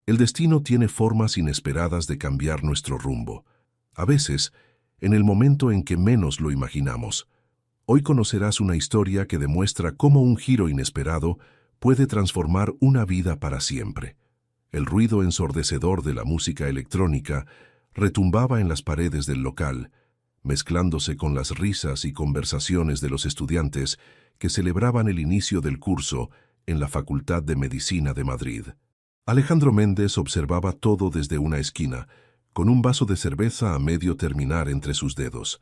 El destino tiene formas inesperadas de cambiar nuestro rumbo, a veces en el momento en que menos lo imaginamos. Hoy conocerás una historia que demuestra cómo un giro inesperado puede transformar una vida para siempre. El ruido ensordecedor de la música electrónica retumbaba en las paredes del local, mezclándose con las risas y conversaciones de los estudiantes que celebraban el inicio del curso en la Facultad de Medicina de Madrid. Alejandro Méndez observaba todo desde una esquina, con un vaso de cerveza a medio terminar entre sus dedos.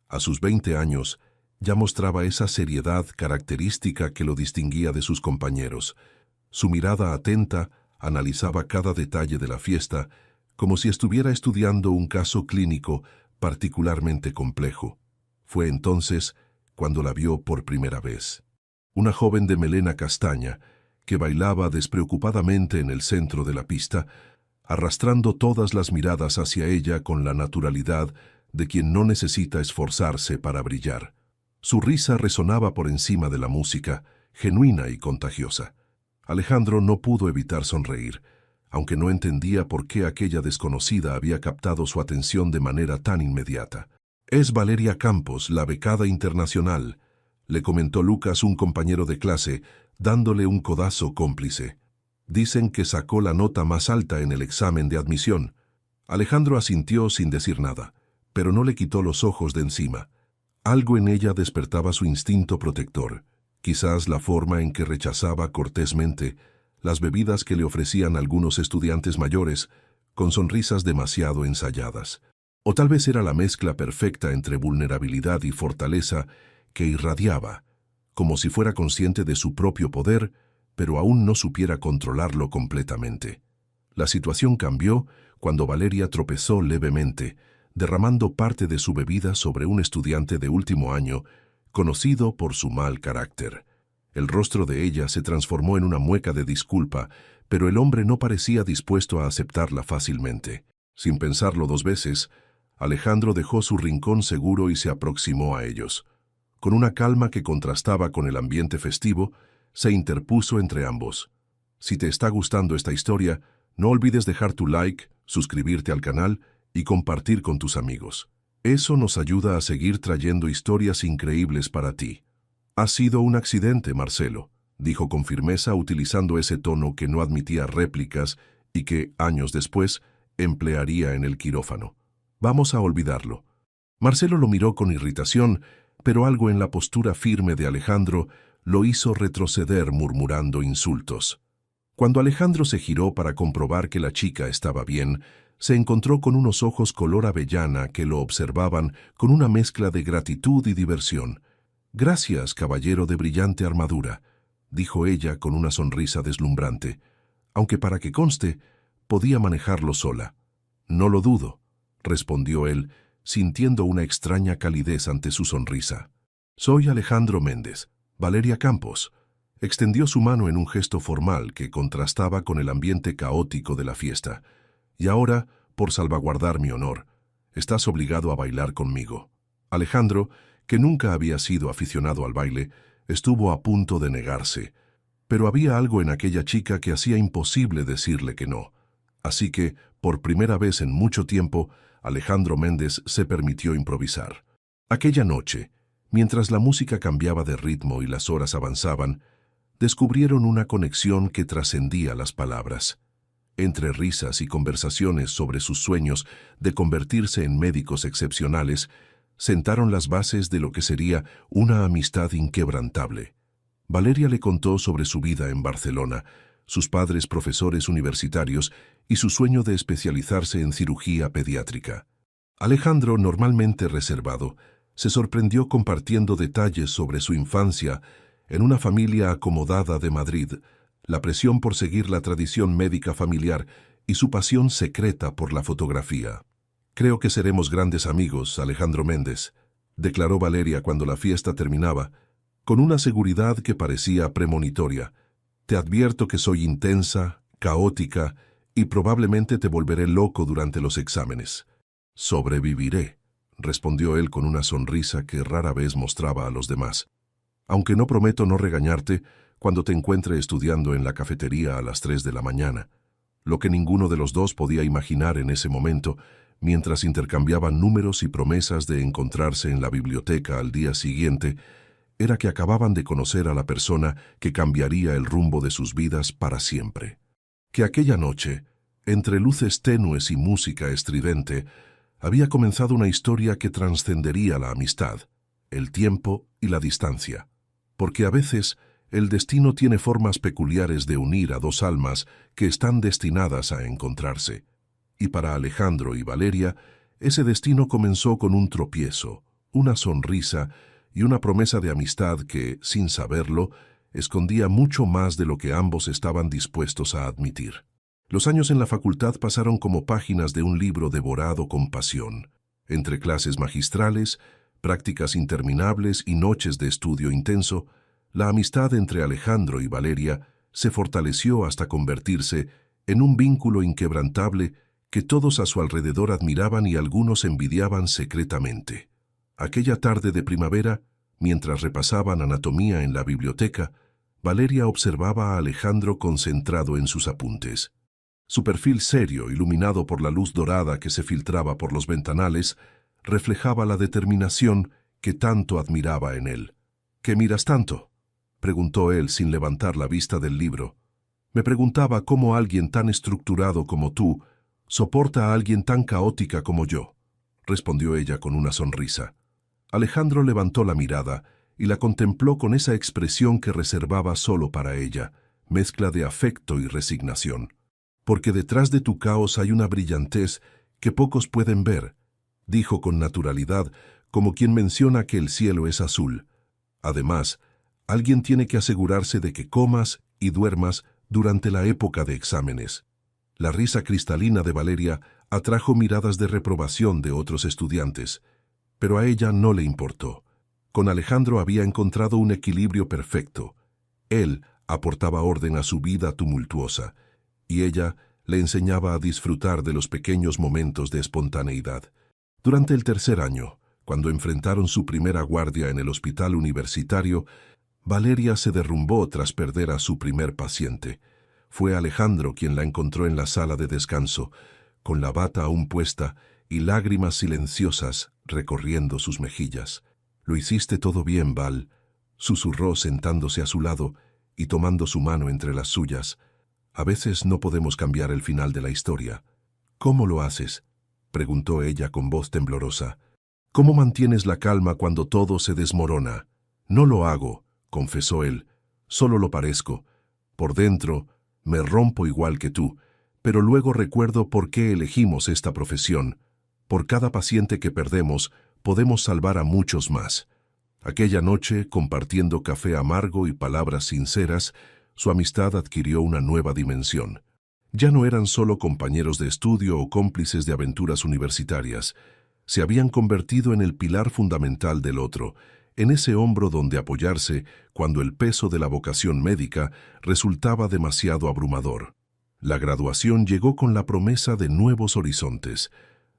A sus 20 años, ya mostraba esa seriedad característica que lo distinguía de sus compañeros. Su mirada atenta analizaba cada detalle de la fiesta, como si estuviera estudiando un caso clínico particularmente complejo. Fue entonces cuando la vio por primera vez. Una joven de melena castaña, que bailaba despreocupadamente en el centro de la pista, arrastrando todas las miradas hacia ella con la naturalidad de quien no necesita esforzarse para brillar. Su risa resonaba por encima de la música, genuina y contagiosa. Alejandro no pudo evitar sonreír, aunque no entendía por qué aquella desconocida había captado su atención de manera tan inmediata. «Es Valeria Campos, la becada internacional», le comentó Lucas, un compañero de clase, dándole un codazo cómplice. «Dicen que sacó la nota más alta en el examen de admisión». Alejandro asintió sin decir nada, pero no le quitó los ojos de encima. Algo en ella despertaba su instinto protector, quizás la forma en que rechazaba cortésmente las bebidas que le ofrecían algunos estudiantes mayores, con sonrisas demasiado ensayadas. O tal vez era la mezcla perfecta entre vulnerabilidad y fortaleza que irradiaba, como si fuera consciente de su propio poder, pero aún no supiera controlarlo completamente. La situación cambió cuando Valeria tropezó levemente, derramando parte de su bebida sobre un estudiante de último año, conocido por su mal carácter. El rostro de ella se transformó en una mueca de disculpa, pero el hombre no parecía dispuesto a aceptarla fácilmente. Sin pensarlo dos veces, Alejandro dejó su rincón seguro y se aproximó a ellos. Con una calma que contrastaba con el ambiente festivo, se interpuso entre ambos. Si te está gustando esta historia, no olvides dejar tu like, suscribirte al canal y compartir con tus amigos. Eso nos ayuda a seguir trayendo historias increíbles para ti. «Ha sido un accidente, Marcelo», dijo con firmeza, utilizando ese tono que no admitía réplicas y que, años después, emplearía en el quirófano. «Vamos a olvidarlo». Marcelo lo miró con irritación, pero algo en la postura firme de Alejandro lo hizo retroceder murmurando insultos. Cuando Alejandro se giró para comprobar que la chica estaba bien, se encontró con unos ojos color avellana que lo observaban con una mezcla de gratitud y diversión. «Gracias, caballero de brillante armadura», dijo ella con una sonrisa deslumbrante, aunque para que conste, podía manejarlo sola. «No lo dudo», respondió él, sintiendo una extraña calidez ante su sonrisa. «Soy Alejandro Méndez, Valeria Campos». Extendió su mano en un gesto formal que contrastaba con el ambiente caótico de la fiesta. «Y ahora, por salvaguardar mi honor, estás obligado a bailar conmigo». Alejandro, que nunca había sido aficionado al baile, estuvo a punto de negarse, pero había algo en aquella chica que hacía imposible decirle que no. Así que, por primera vez en mucho tiempo, Alejandro Méndez se permitió improvisar. Aquella noche, mientras la música cambiaba de ritmo y las horas avanzaban, descubrieron una conexión que trascendía las palabras. Entre risas y conversaciones sobre sus sueños de convertirse en médicos excepcionales, sentaron las bases de lo que sería una amistad inquebrantable. Valeria le contó sobre su vida en Barcelona, sus padres profesores universitarios y su sueño de especializarse en cirugía pediátrica. Alejandro, normalmente reservado, se sorprendió compartiendo detalles sobre su infancia en una familia acomodada de Madrid, la presión por seguir la tradición médica familiar y su pasión secreta por la fotografía. «Creo que seremos grandes amigos, Alejandro Méndez», declaró Valeria cuando la fiesta terminaba, con una seguridad que parecía premonitoria. «Te advierto que soy intensa, caótica y probablemente te volveré loco durante los exámenes». «Sobreviviré», respondió él con una sonrisa que rara vez mostraba a los demás. «Aunque no prometo no regañarte cuando te encuentre estudiando en la cafetería a las 3 de la mañana». Lo que ninguno de los dos podía imaginar en ese momento, mientras intercambiaban números y promesas de encontrarse en la biblioteca al día siguiente, era que acababan de conocer a la persona que cambiaría el rumbo de sus vidas para siempre. Que aquella noche, entre luces tenues y música estridente, había comenzado una historia que trascendería la amistad, el tiempo y la distancia. Porque a veces el destino tiene formas peculiares de unir a dos almas que están destinadas a encontrarse. Y para Alejandro y Valeria, ese destino comenzó con un tropiezo, una sonrisa y una promesa de amistad que, sin saberlo, escondía mucho más de lo que ambos estaban dispuestos a admitir. Los años en la facultad pasaron como páginas de un libro devorado con pasión. Entre clases magistrales, prácticas interminables y noches de estudio intenso, la amistad entre Alejandro y Valeria se fortaleció hasta convertirse en un vínculo inquebrantable que todos a su alrededor admiraban y algunos envidiaban secretamente. Aquella tarde de primavera, mientras repasaban anatomía en la biblioteca, Valeria observaba a Alejandro concentrado en sus apuntes. Su perfil serio, iluminado por la luz dorada que se filtraba por los ventanales, reflejaba la determinación que tanto admiraba en él. ¿Qué miras tanto?, preguntó él sin levantar la vista del libro. Me preguntaba cómo alguien tan estructurado como tú soporta a alguien tan caótica como yo, respondió ella con una sonrisa. Alejandro levantó la mirada y la contempló con esa expresión que reservaba solo para ella, mezcla de afecto y resignación. Porque detrás de tu caos hay una brillantez que pocos pueden ver, dijo con naturalidad, como quien menciona que el cielo es azul. Además, alguien tiene que asegurarse de que comas y duermas durante la época de exámenes. La risa cristalina de Valeria atrajo miradas de reprobación de otros estudiantes, pero a ella no le importó. Con Alejandro había encontrado un equilibrio perfecto. Él aportaba orden a su vida tumultuosa, y ella le enseñaba a disfrutar de los pequeños momentos de espontaneidad. Durante el tercer año, cuando enfrentaron su primera guardia en el hospital universitario, Valeria se derrumbó tras perder a su primer paciente. Fue Alejandro quien la encontró en la sala de descanso, con la bata aún puesta y lágrimas silenciosas recorriendo sus mejillas. «Lo hiciste todo bien, Val», susurró sentándose a su lado y tomando su mano entre las suyas. «A veces no podemos cambiar el final de la historia». «¿Cómo lo haces?», preguntó ella con voz temblorosa. «¿Cómo mantienes la calma cuando todo se desmorona?» «No lo hago», confesó él, «solo lo parezco. Por dentro, me rompo igual que tú, pero luego recuerdo por qué elegimos esta profesión. Por cada paciente que perdemos, podemos salvar a muchos más». Aquella noche, compartiendo café amargo y palabras sinceras, su amistad adquirió una nueva dimensión. Ya no eran solo compañeros de estudio o cómplices de aventuras universitarias. Se habían convertido en el pilar fundamental del otro, en ese hombro donde apoyarse cuando el peso de la vocación médica resultaba demasiado abrumador. La graduación llegó con la promesa de nuevos horizontes.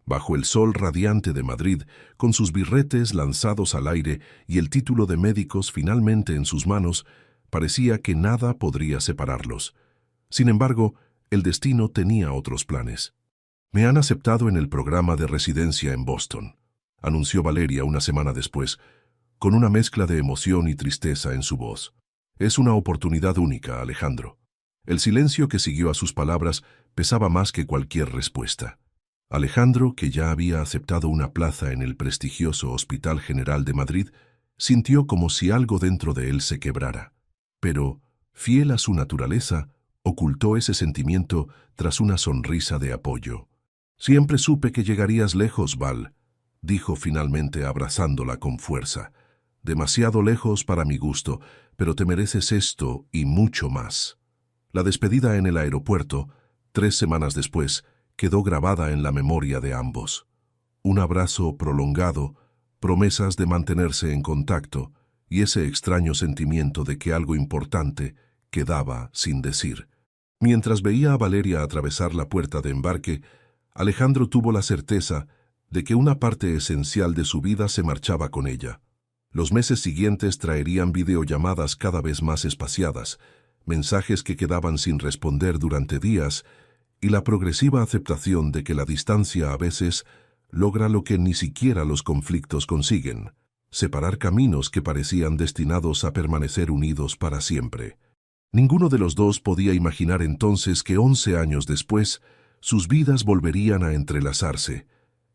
Bajo el sol radiante de Madrid, con sus birretes lanzados al aire y el título de médicos finalmente en sus manos, parecía que nada podría separarlos. Sin embargo, el destino tenía otros planes. «Me han aceptado en el programa de residencia en Boston», anunció Valeria una semana después, con una mezcla de emoción y tristeza en su voz. «Es una oportunidad única, Alejandro». El silencio que siguió a sus palabras pesaba más que cualquier respuesta. Alejandro, que ya había aceptado una plaza en el prestigioso Hospital General de Madrid, sintió como si algo dentro de él se quebrara. Pero, fiel a su naturaleza, ocultó ese sentimiento tras una sonrisa de apoyo. «Siempre supe que llegarías lejos, Val», dijo finalmente abrazándola con fuerza. «Demasiado lejos para mi gusto, pero te mereces esto y mucho más». La despedida en el aeropuerto, 3 semanas después, quedó grabada en la memoria de ambos. Un abrazo prolongado, promesas de mantenerse en contacto y ese extraño sentimiento de que algo importante quedaba sin decir. Mientras veía a Valeria atravesar la puerta de embarque, Alejandro tuvo la certeza de que una parte esencial de su vida se marchaba con ella. Los meses siguientes traerían videollamadas cada vez más espaciadas, mensajes que quedaban sin responder durante días y la progresiva aceptación de que la distancia a veces logra lo que ni siquiera los conflictos consiguen: separar caminos que parecían destinados a permanecer unidos para siempre. Ninguno de los dos podía imaginar entonces que 11 años después sus vidas volverían a entrelazarse,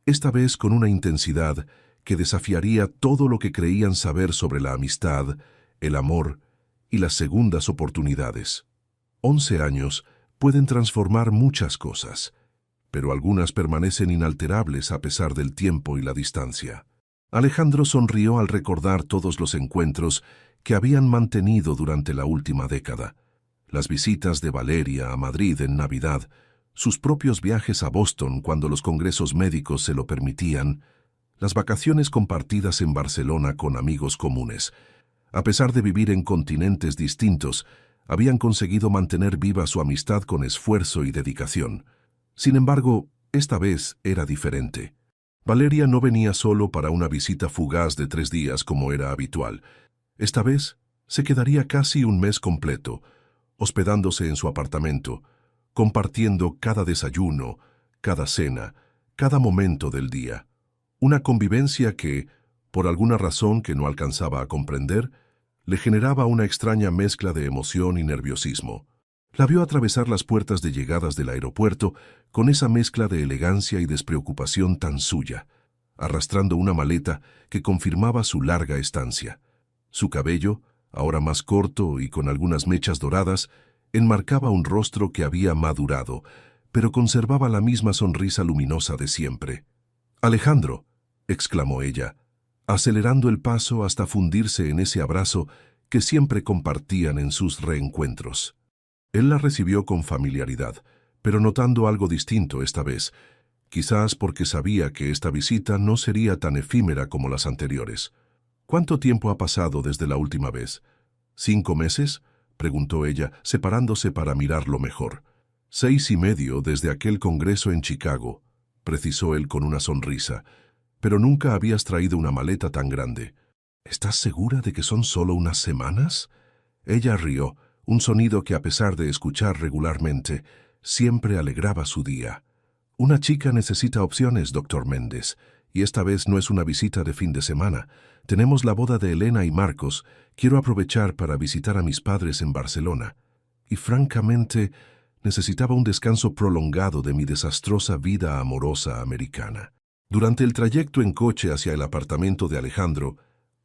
esta vez con una intensidad que desafiaría todo lo que creían saber sobre la amistad, el amor y las segundas oportunidades. 11 años pueden transformar muchas cosas, pero algunas permanecen inalterables a pesar del tiempo y la distancia. Alejandro sonrió al recordar todos los encuentros que habían mantenido durante la última década: las visitas de Valeria a Madrid en Navidad, sus propios viajes a Boston cuando los congresos médicos se lo permitían, las vacaciones compartidas en Barcelona con amigos comunes. A pesar de vivir en continentes distintos, habían conseguido mantener viva su amistad con esfuerzo y dedicación. Sin embargo, esta vez era diferente. Valeria no venía solo para una visita fugaz de 3 días como era habitual. Esta vez se quedaría casi un mes completo, hospedándose en su apartamento, compartiendo cada desayuno, cada cena, cada momento del día. Una convivencia que, por alguna razón que no alcanzaba a comprender, le generaba una extraña mezcla de emoción y nerviosismo. La vio atravesar las puertas de llegadas del aeropuerto con esa mezcla de elegancia y despreocupación tan suya, arrastrando una maleta que confirmaba su larga estancia. Su cabello, ahora más corto y con algunas mechas doradas, enmarcaba un rostro que había madurado, pero conservaba la misma sonrisa luminosa de siempre. «Alejandro», exclamó ella, acelerando el paso hasta fundirse en ese abrazo que siempre compartían en sus reencuentros. Él la recibió con familiaridad, pero notando algo distinto esta vez, quizás porque sabía que esta visita no sería tan efímera como las anteriores. «¿Cuánto tiempo ha pasado desde la última vez? ¿5 meses?» preguntó ella, separándose para mirarlo mejor. 6 y medio desde aquel congreso en Chicago, precisó él con una sonrisa. «Pero nunca habías traído una maleta tan grande». «¿Estás segura de que son solo unas semanas?» Ella rió, un sonido que, a pesar de escuchar regularmente, siempre alegraba su día. «Una chica necesita opciones, doctor Méndez, y esta vez no es una visita de fin de semana. Tenemos la boda de Elena y Marcos. Quiero aprovechar para visitar a mis padres en Barcelona. Y francamente, necesitaba un descanso prolongado de mi desastrosa vida amorosa americana». Durante el trayecto en coche hacia el apartamento de Alejandro,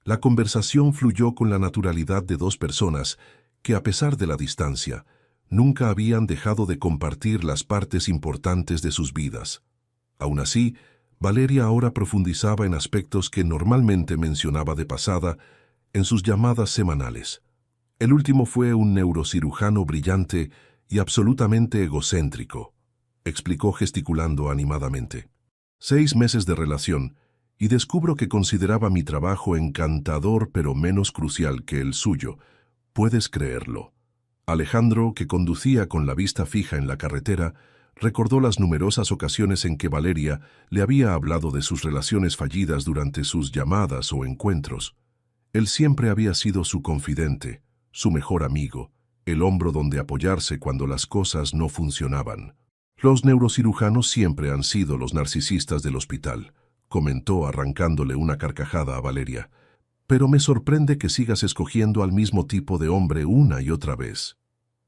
la conversación fluyó con la naturalidad de dos personas que, a pesar de la distancia, nunca habían dejado de compartir las partes importantes de sus vidas. Aún así, Valeria ahora profundizaba en aspectos que normalmente mencionaba de pasada en sus llamadas semanales. El último fue un neurocirujano brillante y absolutamente egocéntrico, explicó gesticulando animadamente. 6 meses de relación, y descubro que consideraba mi trabajo encantador pero menos crucial que el suyo. ¿Puedes creerlo? Alejandro, que conducía con la vista fija en la carretera, recordó las numerosas ocasiones en que Valeria le había hablado de sus relaciones fallidas durante sus llamadas o encuentros. Él siempre había sido su confidente, su mejor amigo, el hombro donde apoyarse cuando las cosas no funcionaban. «Los neurocirujanos siempre han sido los narcisistas del hospital», comentó arrancándole una carcajada a Valeria. «Pero me sorprende que sigas escogiendo al mismo tipo de hombre una y otra vez».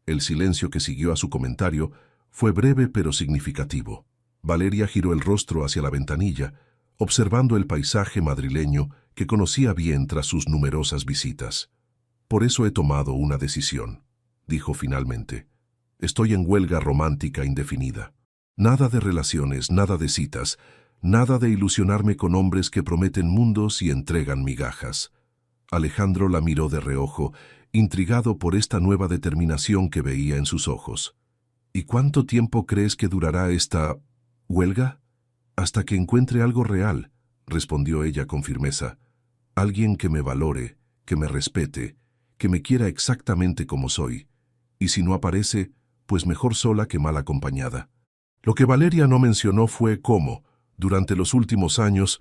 El silencio que siguió a su comentario fue breve pero significativo. Valeria giró el rostro hacia la ventanilla, observando el paisaje madrileño que conocía bien tras sus numerosas visitas. «Por eso he tomado una decisión», dijo finalmente. «Estoy en huelga romántica indefinida. Nada de relaciones, nada de citas, nada de ilusionarme con hombres que prometen mundos y entregan migajas». Alejandro la miró de reojo, intrigado por esta nueva determinación que veía en sus ojos. «¿Y cuánto tiempo crees que durará esta huelga?» «Hasta que encuentre algo real», respondió ella con firmeza. «Alguien que me valore, que me respete, que me quiera exactamente como soy. Y si no aparece, pues mejor sola que mal acompañada». Lo que Valeria no mencionó fue cómo, durante los últimos años,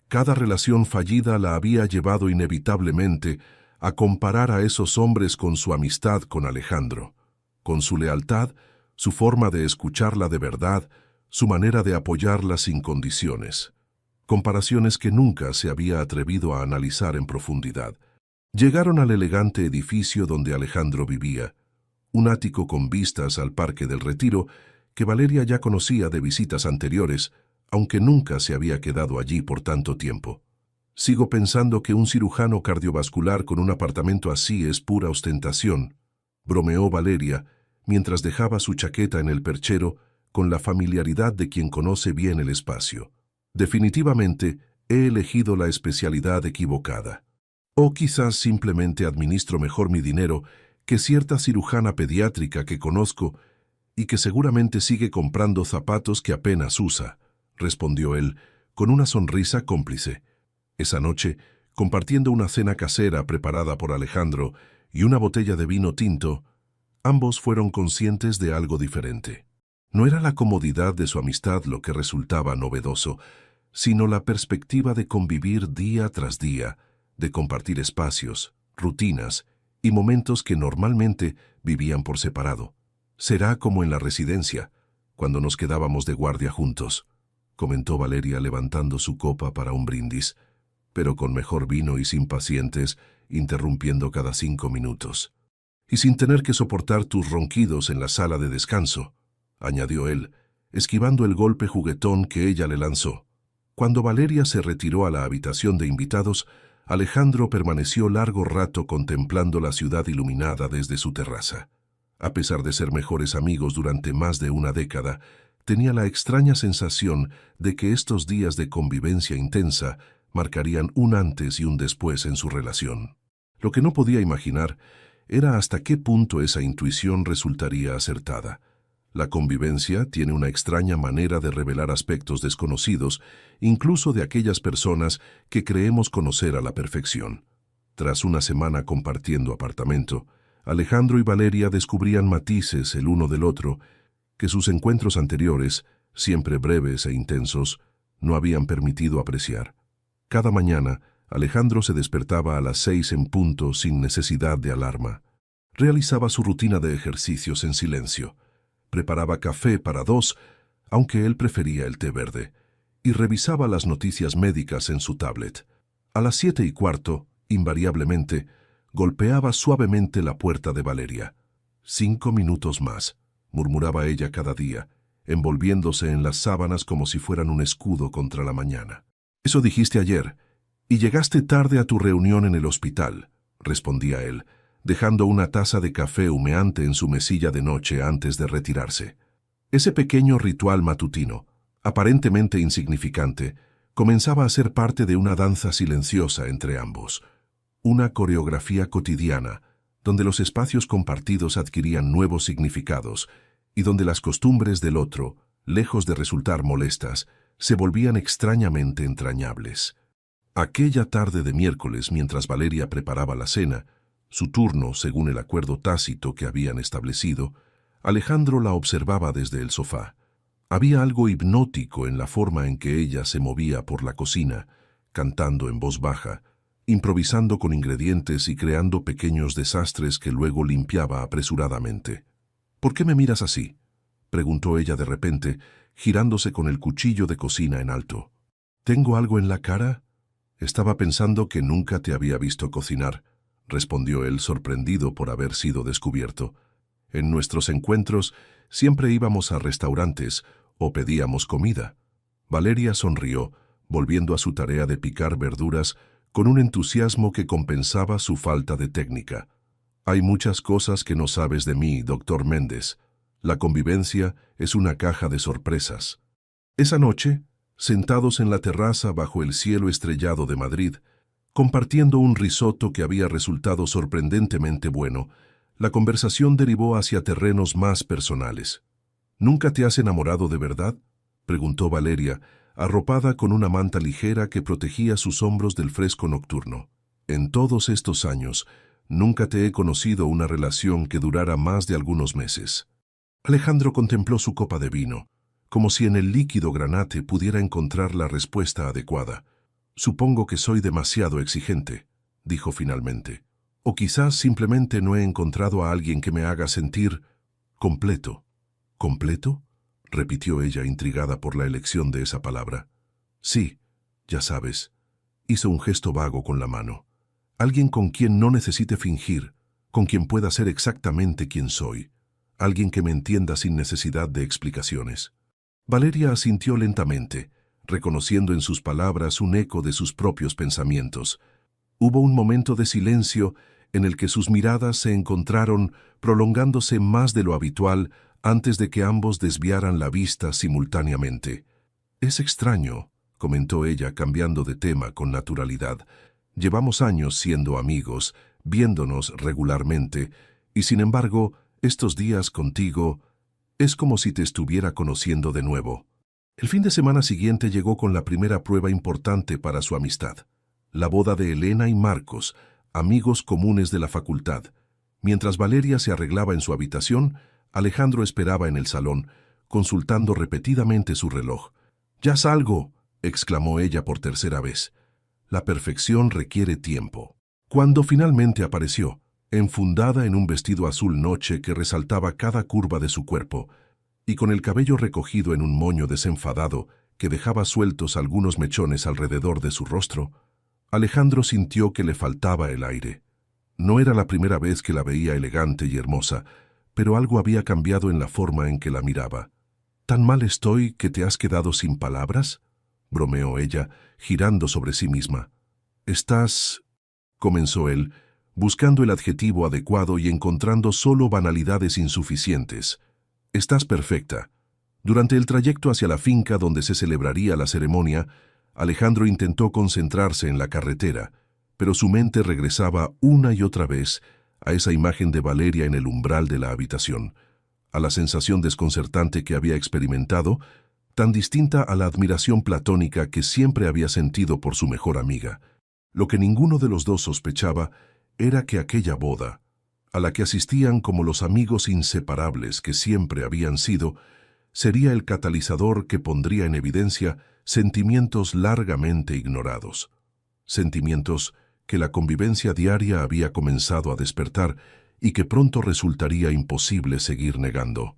cada relación fallida la había llevado inevitablemente a comparar a esos hombres con su amistad con Alejandro, con su lealtad, su forma de escucharla de verdad, su manera de apoyarla sin condiciones. Comparaciones que nunca se había atrevido a analizar en profundidad. Llegaron al elegante edificio donde Alejandro vivía, un ático con vistas al Parque del Retiro que Valeria ya conocía de visitas anteriores, aunque nunca se había quedado allí por tanto tiempo. Sigo pensando que un cirujano cardiovascular con un apartamento así es pura ostentación, bromeó Valeria, mientras dejaba su chaqueta en el perchero con la familiaridad de quien conoce bien el espacio. Definitivamente, he elegido la especialidad equivocada. O quizás simplemente administro mejor mi dinero que cierta cirujana pediátrica que conozco y que seguramente sigue comprando zapatos que apenas usa, respondió él, con una sonrisa cómplice. Esa noche, compartiendo una cena casera preparada por Alejandro y una botella de vino tinto, ambos fueron conscientes de algo diferente. No era la comodidad de su amistad lo que resultaba novedoso, sino la perspectiva de convivir día tras día, de compartir espacios, rutinas y momentos que normalmente vivían por separado. Será como en la residencia, cuando nos quedábamos de guardia juntos, comentó Valeria levantando su copa para un brindis, pero con mejor vino y sin pacientes, interrumpiendo cada 5 minutos. Y sin tener que soportar tus ronquidos en la sala de descanso, añadió él, esquivando el golpe juguetón que ella le lanzó. Cuando Valeria se retiró a la habitación de invitados, Alejandro permaneció largo rato contemplando la ciudad iluminada desde su terraza. A pesar de ser mejores amigos durante más de una década, tenía la extraña sensación de que estos días de convivencia intensa marcarían un antes y un después en su relación. Lo que no podía imaginar era hasta qué punto esa intuición resultaría acertada. La convivencia tiene una extraña manera de revelar aspectos desconocidos, incluso de aquellas personas que creemos conocer a la perfección. Tras una semana compartiendo apartamento, Alejandro y Valeria descubrían matices el uno del otro que sus encuentros anteriores, siempre breves e intensos, no habían permitido apreciar. Cada mañana, Alejandro se despertaba a las 6 en punto sin necesidad de alarma. Realizaba su rutina de ejercicios en silencio. Preparaba café para 2, aunque él prefería el té verde, y revisaba las noticias médicas en su tablet. A las 7:15, invariablemente, golpeaba suavemente la puerta de Valeria. 5 minutos más, murmuraba ella cada día, envolviéndose en las sábanas como si fueran un escudo contra la mañana. Eso dijiste ayer, y llegaste tarde a tu reunión en el hospital, respondía él, dejando una taza de café humeante en su mesilla de noche antes de retirarse. Ese pequeño ritual matutino, aparentemente insignificante, comenzaba a ser parte de una danza silenciosa entre ambos. Una coreografía cotidiana, donde los espacios compartidos adquirían nuevos significados y donde las costumbres del otro, lejos de resultar molestas, se volvían extrañamente entrañables. Aquella tarde de miércoles, mientras Valeria preparaba la cena, su turno según el acuerdo tácito que habían establecido, Alejandro la observaba desde el sofá. Había algo hipnótico en la forma en que ella se movía por la cocina, cantando en voz baja, improvisando con ingredientes y creando pequeños desastres que luego limpiaba apresuradamente. «¿Por qué me miras así?», preguntó ella de repente, girándose con el cuchillo de cocina en alto. «¿Tengo algo en la cara?» «Estaba pensando que nunca te había visto cocinar», respondió él sorprendido por haber sido descubierto. «En nuestros encuentros siempre íbamos a restaurantes o pedíamos comida». Valeria sonrió, volviendo a su tarea de picar verduras con un entusiasmo que compensaba su falta de técnica. «Hay muchas cosas que no sabes de mí, doctor Méndez. La convivencia es una caja de sorpresas». Esa noche, sentados en la terraza bajo el cielo estrellado de Madrid, compartiendo un risotto que había resultado sorprendentemente bueno, la conversación derivó hacia terrenos más personales. «¿Nunca te has enamorado de verdad?», preguntó Valeria, arropada con una manta ligera que protegía sus hombros del fresco nocturno. «En todos estos años, nunca te he conocido una relación que durara más de algunos meses». Alejandro contempló su copa de vino, como si en el líquido granate pudiera encontrar la respuesta adecuada. «Supongo que soy demasiado exigente», dijo finalmente. «O quizás simplemente no he encontrado a alguien que me haga sentir completo». ¿Completo? Repitió ella, intrigada por la elección de esa palabra. Sí, ya sabes. Hizo un gesto vago con la mano. Alguien con quien no necesite fingir, con quien pueda ser exactamente quien soy. Alguien que me entienda sin necesidad de explicaciones. Valeria asintió lentamente, reconociendo en sus palabras un eco de sus propios pensamientos. Hubo un momento de silencio en el que sus miradas se encontraron, prolongándose más de lo habitual antes de que ambos desviaran la vista simultáneamente. «Es extraño», comentó ella, cambiando de tema con naturalidad. «Llevamos años siendo amigos, viéndonos regularmente, y sin embargo, estos días contigo es como si te estuviera conociendo de nuevo». El fin de semana siguiente llegó con la primera prueba importante para su amistad. La boda de Elena y Marcos, amigos comunes de la facultad. Mientras Valeria se arreglaba en su habitación, Alejandro esperaba en el salón, consultando repetidamente su reloj. «¡Ya salgo!», exclamó ella por tercera vez. La perfección requiere tiempo. Cuando finalmente apareció, enfundada en un vestido azul noche que resaltaba cada curva de su cuerpo, y con el cabello recogido en un moño desenfadado que dejaba sueltos algunos mechones alrededor de su rostro, Alejandro sintió que le faltaba el aire. No era la primera vez que la veía elegante y hermosa, pero algo había cambiado en la forma en que la miraba. «¿Tan mal estoy que te has quedado sin palabras?», bromeó ella, girando sobre sí misma. «Estás...», comenzó él, buscando el adjetivo adecuado y encontrando solo banalidades insuficientes. «Estás perfecta». Durante el trayecto hacia la finca donde se celebraría la ceremonia, Alejandro intentó concentrarse en la carretera, pero su mente regresaba una y otra vez a esa imagen de Valeria en el umbral de la habitación, a la sensación desconcertante que había experimentado, tan distinta a la admiración platónica que siempre había sentido por su mejor amiga. Lo que ninguno de los dos sospechaba era que aquella boda, a la que asistían como los amigos inseparables que siempre habían sido, sería el catalizador que pondría en evidencia sentimientos largamente ignorados. Sentimientos que la convivencia diaria había comenzado a despertar y que pronto resultaría imposible seguir negando.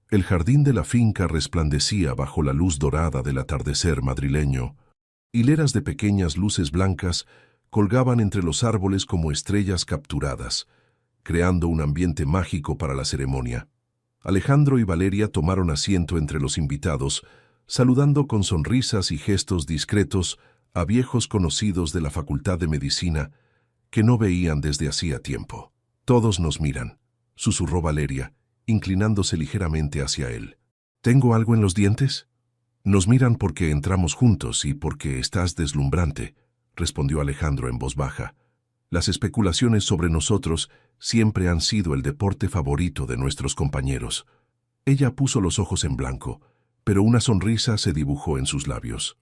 El jardín de la finca resplandecía bajo la luz dorada del atardecer madrileño. Hileras de pequeñas luces blancas colgaban entre los árboles como estrellas capturadas, creando un ambiente mágico para la ceremonia. Alejandro y Valeria tomaron asiento entre los invitados, saludando con sonrisas y gestos discretos a viejos conocidos de la Facultad de Medicina que no veían desde hacía tiempo. «Todos nos miran», susurró Valeria, inclinándose ligeramente hacia él. «¿Tengo algo en los dientes?» «Nos miran porque entramos juntos y porque estás deslumbrante», respondió Alejandro en voz baja. «Las especulaciones sobre nosotros siempre han sido el deporte favorito de nuestros compañeros». Ella puso los ojos en blanco, pero una sonrisa se dibujó en sus labios.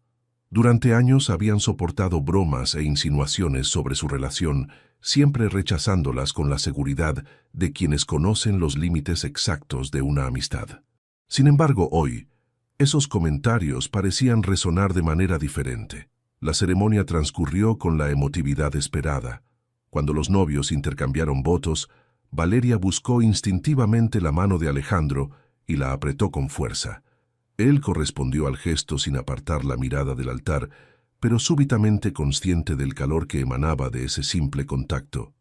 Durante años habían soportado bromas e insinuaciones sobre su relación, siempre rechazándolas con la seguridad de quienes conocen los límites exactos de una amistad. Sin embargo, hoy, esos comentarios parecían resonar de manera diferente. La ceremonia transcurrió con la emotividad esperada. Cuando los novios intercambiaron votos, Valeria buscó instintivamente la mano de Alejandro y la apretó con fuerza. Él correspondió al gesto sin apartar la mirada del altar, pero súbitamente consciente del calor que emanaba de ese simple contacto.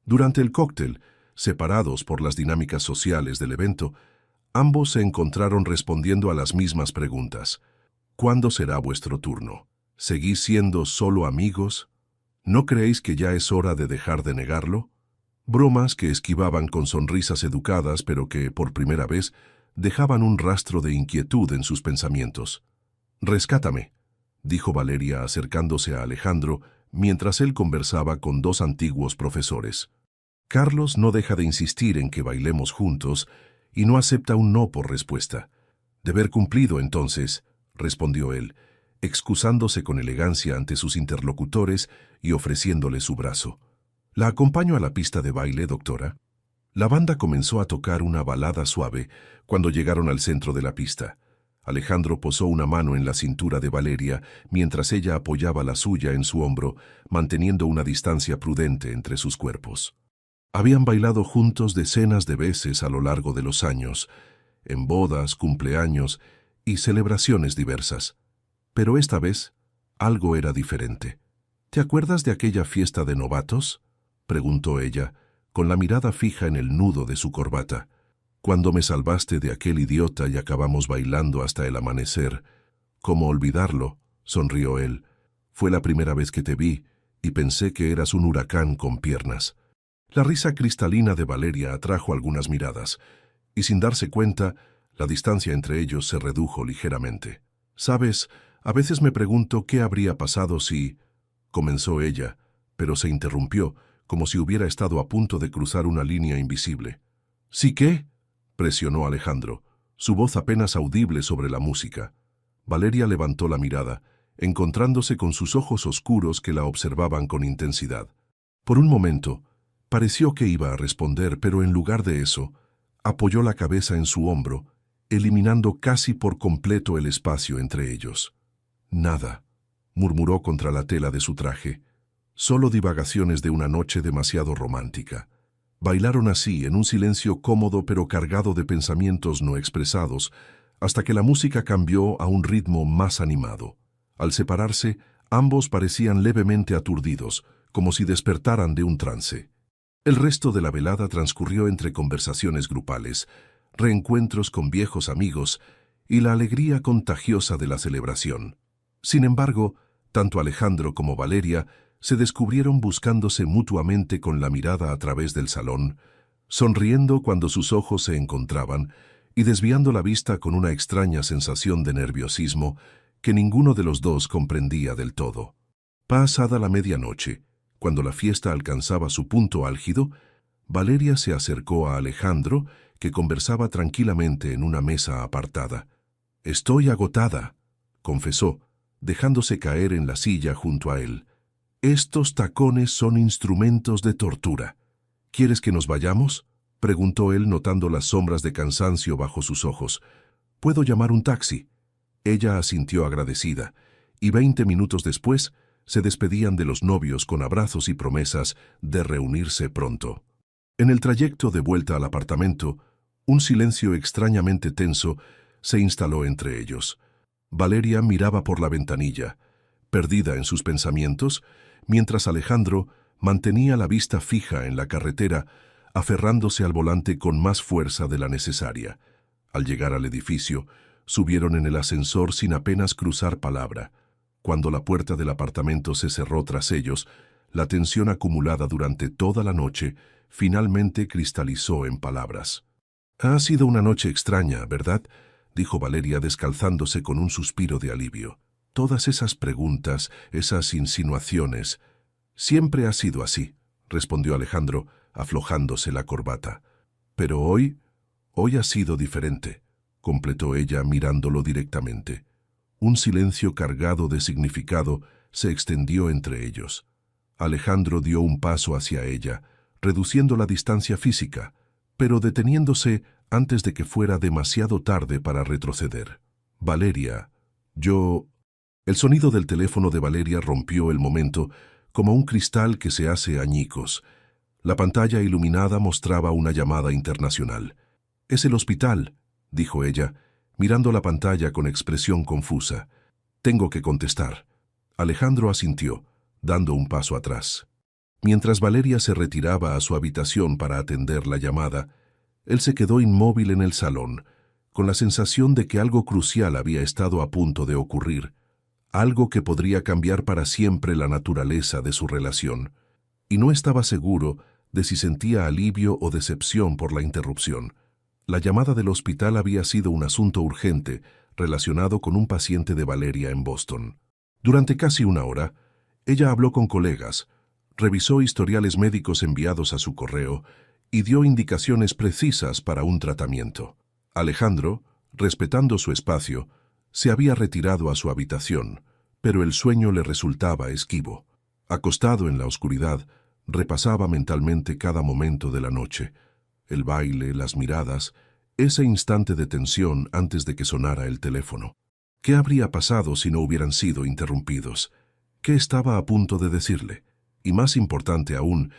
Durante el cóctel, separados por las dinámicas sociales del evento, ambos se encontraron respondiendo a las mismas preguntas. ¿Cuándo será vuestro turno? ¿Seguís siendo solo amigos? ¿No creéis que ya es hora de dejar de negarlo? Bromas que esquivaban con sonrisas educadas, pero que, por primera vez, dejaban un rastro de inquietud en sus pensamientos. «Rescátame», dijo Valeria acercándose a Alejandro mientras él conversaba con dos antiguos profesores. «Carlos no deja de insistir en que bailemos juntos y no acepta un no por respuesta». «Deber cumplido, entonces», respondió él, excusándose con elegancia ante sus interlocutores y ofreciéndole su brazo. «¿La acompaño a la pista de baile, doctora?» La banda comenzó a tocar una balada suave cuando llegaron al centro de la pista. Alejandro posó una mano en la cintura de Valeria mientras ella apoyaba la suya en su hombro, manteniendo una distancia prudente entre sus cuerpos. Habían bailado juntos decenas de veces a lo largo de los años, en bodas, cumpleaños y celebraciones diversas. Pero esta vez, algo era diferente. ¿Te acuerdas de aquella fiesta de novatos?, preguntó ella, con la mirada fija en el nudo de su corbata. Cuando me salvaste de aquel idiota y acabamos bailando hasta el amanecer. ¿Cómo olvidarlo?, sonrió él. Fue la primera vez que te vi y pensé que eras un huracán con piernas. La risa cristalina de Valeria atrajo algunas miradas, y sin darse cuenta, la distancia entre ellos se redujo ligeramente. «Sabes, a veces me pregunto qué habría pasado si…», comenzó ella, pero se interrumpió, como si hubiera estado a punto de cruzar una línea invisible. «¿Sí qué?», presionó Alejandro, su voz apenas audible sobre la música. Valeria levantó la mirada, encontrándose con sus ojos oscuros que la observaban con intensidad. Por un momento, pareció que iba a responder, pero en lugar de eso, apoyó la cabeza en su hombro, eliminando casi por completo el espacio entre ellos. «Nada», murmuró contra la tela de su traje. «Solo divagaciones de una noche demasiado romántica». Bailaron así, en un silencio cómodo pero cargado de pensamientos no expresados, hasta que la música cambió a un ritmo más animado. Al separarse, ambos parecían levemente aturdidos, como si despertaran de un trance. El resto de la velada transcurrió entre conversaciones grupales, reencuentros con viejos amigos y la alegría contagiosa de la celebración. Sin embargo, tanto Alejandro como Valeria se descubrieron buscándose mutuamente con la mirada a través del salón, sonriendo cuando sus ojos se encontraban y desviando la vista con una extraña sensación de nerviosismo que ninguno de los dos comprendía del todo. Pasada la medianoche, cuando la fiesta alcanzaba su punto álgido, Valeria se acercó a Alejandro, que conversaba tranquilamente en una mesa apartada. «Estoy agotada», confesó, dejándose caer en la silla junto a él. «Estos tacones son instrumentos de tortura. ¿Quieres que nos vayamos?», preguntó él notando las sombras de cansancio bajo sus ojos. «¿Puedo llamar un taxi?». Ella asintió agradecida, y 20 minutos después se despedían de los novios con abrazos y promesas de reunirse pronto. En el trayecto de vuelta al apartamento, un silencio extrañamente tenso se instaló entre ellos. Valeria miraba por la ventanilla, perdida en sus pensamientos, mientras Alejandro mantenía la vista fija en la carretera, aferrándose al volante con más fuerza de la necesaria. Al llegar al edificio, subieron en el ascensor sin apenas cruzar palabra. Cuando la puerta del apartamento se cerró tras ellos, la tensión acumulada durante toda la noche finalmente cristalizó en palabras. «Ha sido una noche extraña, ¿verdad?», dijo Valeria descalzándose con un suspiro de alivio. «Todas esas preguntas, esas insinuaciones…». «Siempre ha sido así», respondió Alejandro, aflojándose la corbata. «Pero hoy ha sido diferente», completó ella mirándolo directamente. Un silencio cargado de significado se extendió entre ellos. Alejandro dio un paso hacia ella, reduciendo la distancia física, pero deteniéndose antes de que fuera demasiado tarde para retroceder. «Valeria, yo…». El sonido del teléfono de Valeria rompió el momento, como un cristal que se hace añicos. La pantalla iluminada mostraba una llamada internacional. «Es el hospital», dijo ella, mirando la pantalla con expresión confusa. «Tengo que contestar». Alejandro asintió, dando un paso atrás. Mientras Valeria se retiraba a su habitación para atender la llamada, él se quedó inmóvil en el salón, con la sensación de que algo crucial había estado a punto de ocurrir, algo que podría cambiar para siempre la naturaleza de su relación, y no estaba seguro de si sentía alivio o decepción por la interrupción. La llamada del hospital había sido un asunto urgente relacionado con un paciente de Valeria en Boston. Durante casi una hora, ella habló con colegas, revisó historiales médicos enviados a su correo y dio indicaciones precisas para un tratamiento. Alejandro, respetando su espacio, se había retirado a su habitación, pero el sueño le resultaba esquivo. Acostado en la oscuridad, repasaba mentalmente cada momento de la noche, el baile, las miradas, ese instante de tensión antes de que sonara el teléfono. ¿Qué habría pasado si no hubieran sido interrumpidos? ¿Qué estaba a punto de decirle? Y más importante aún,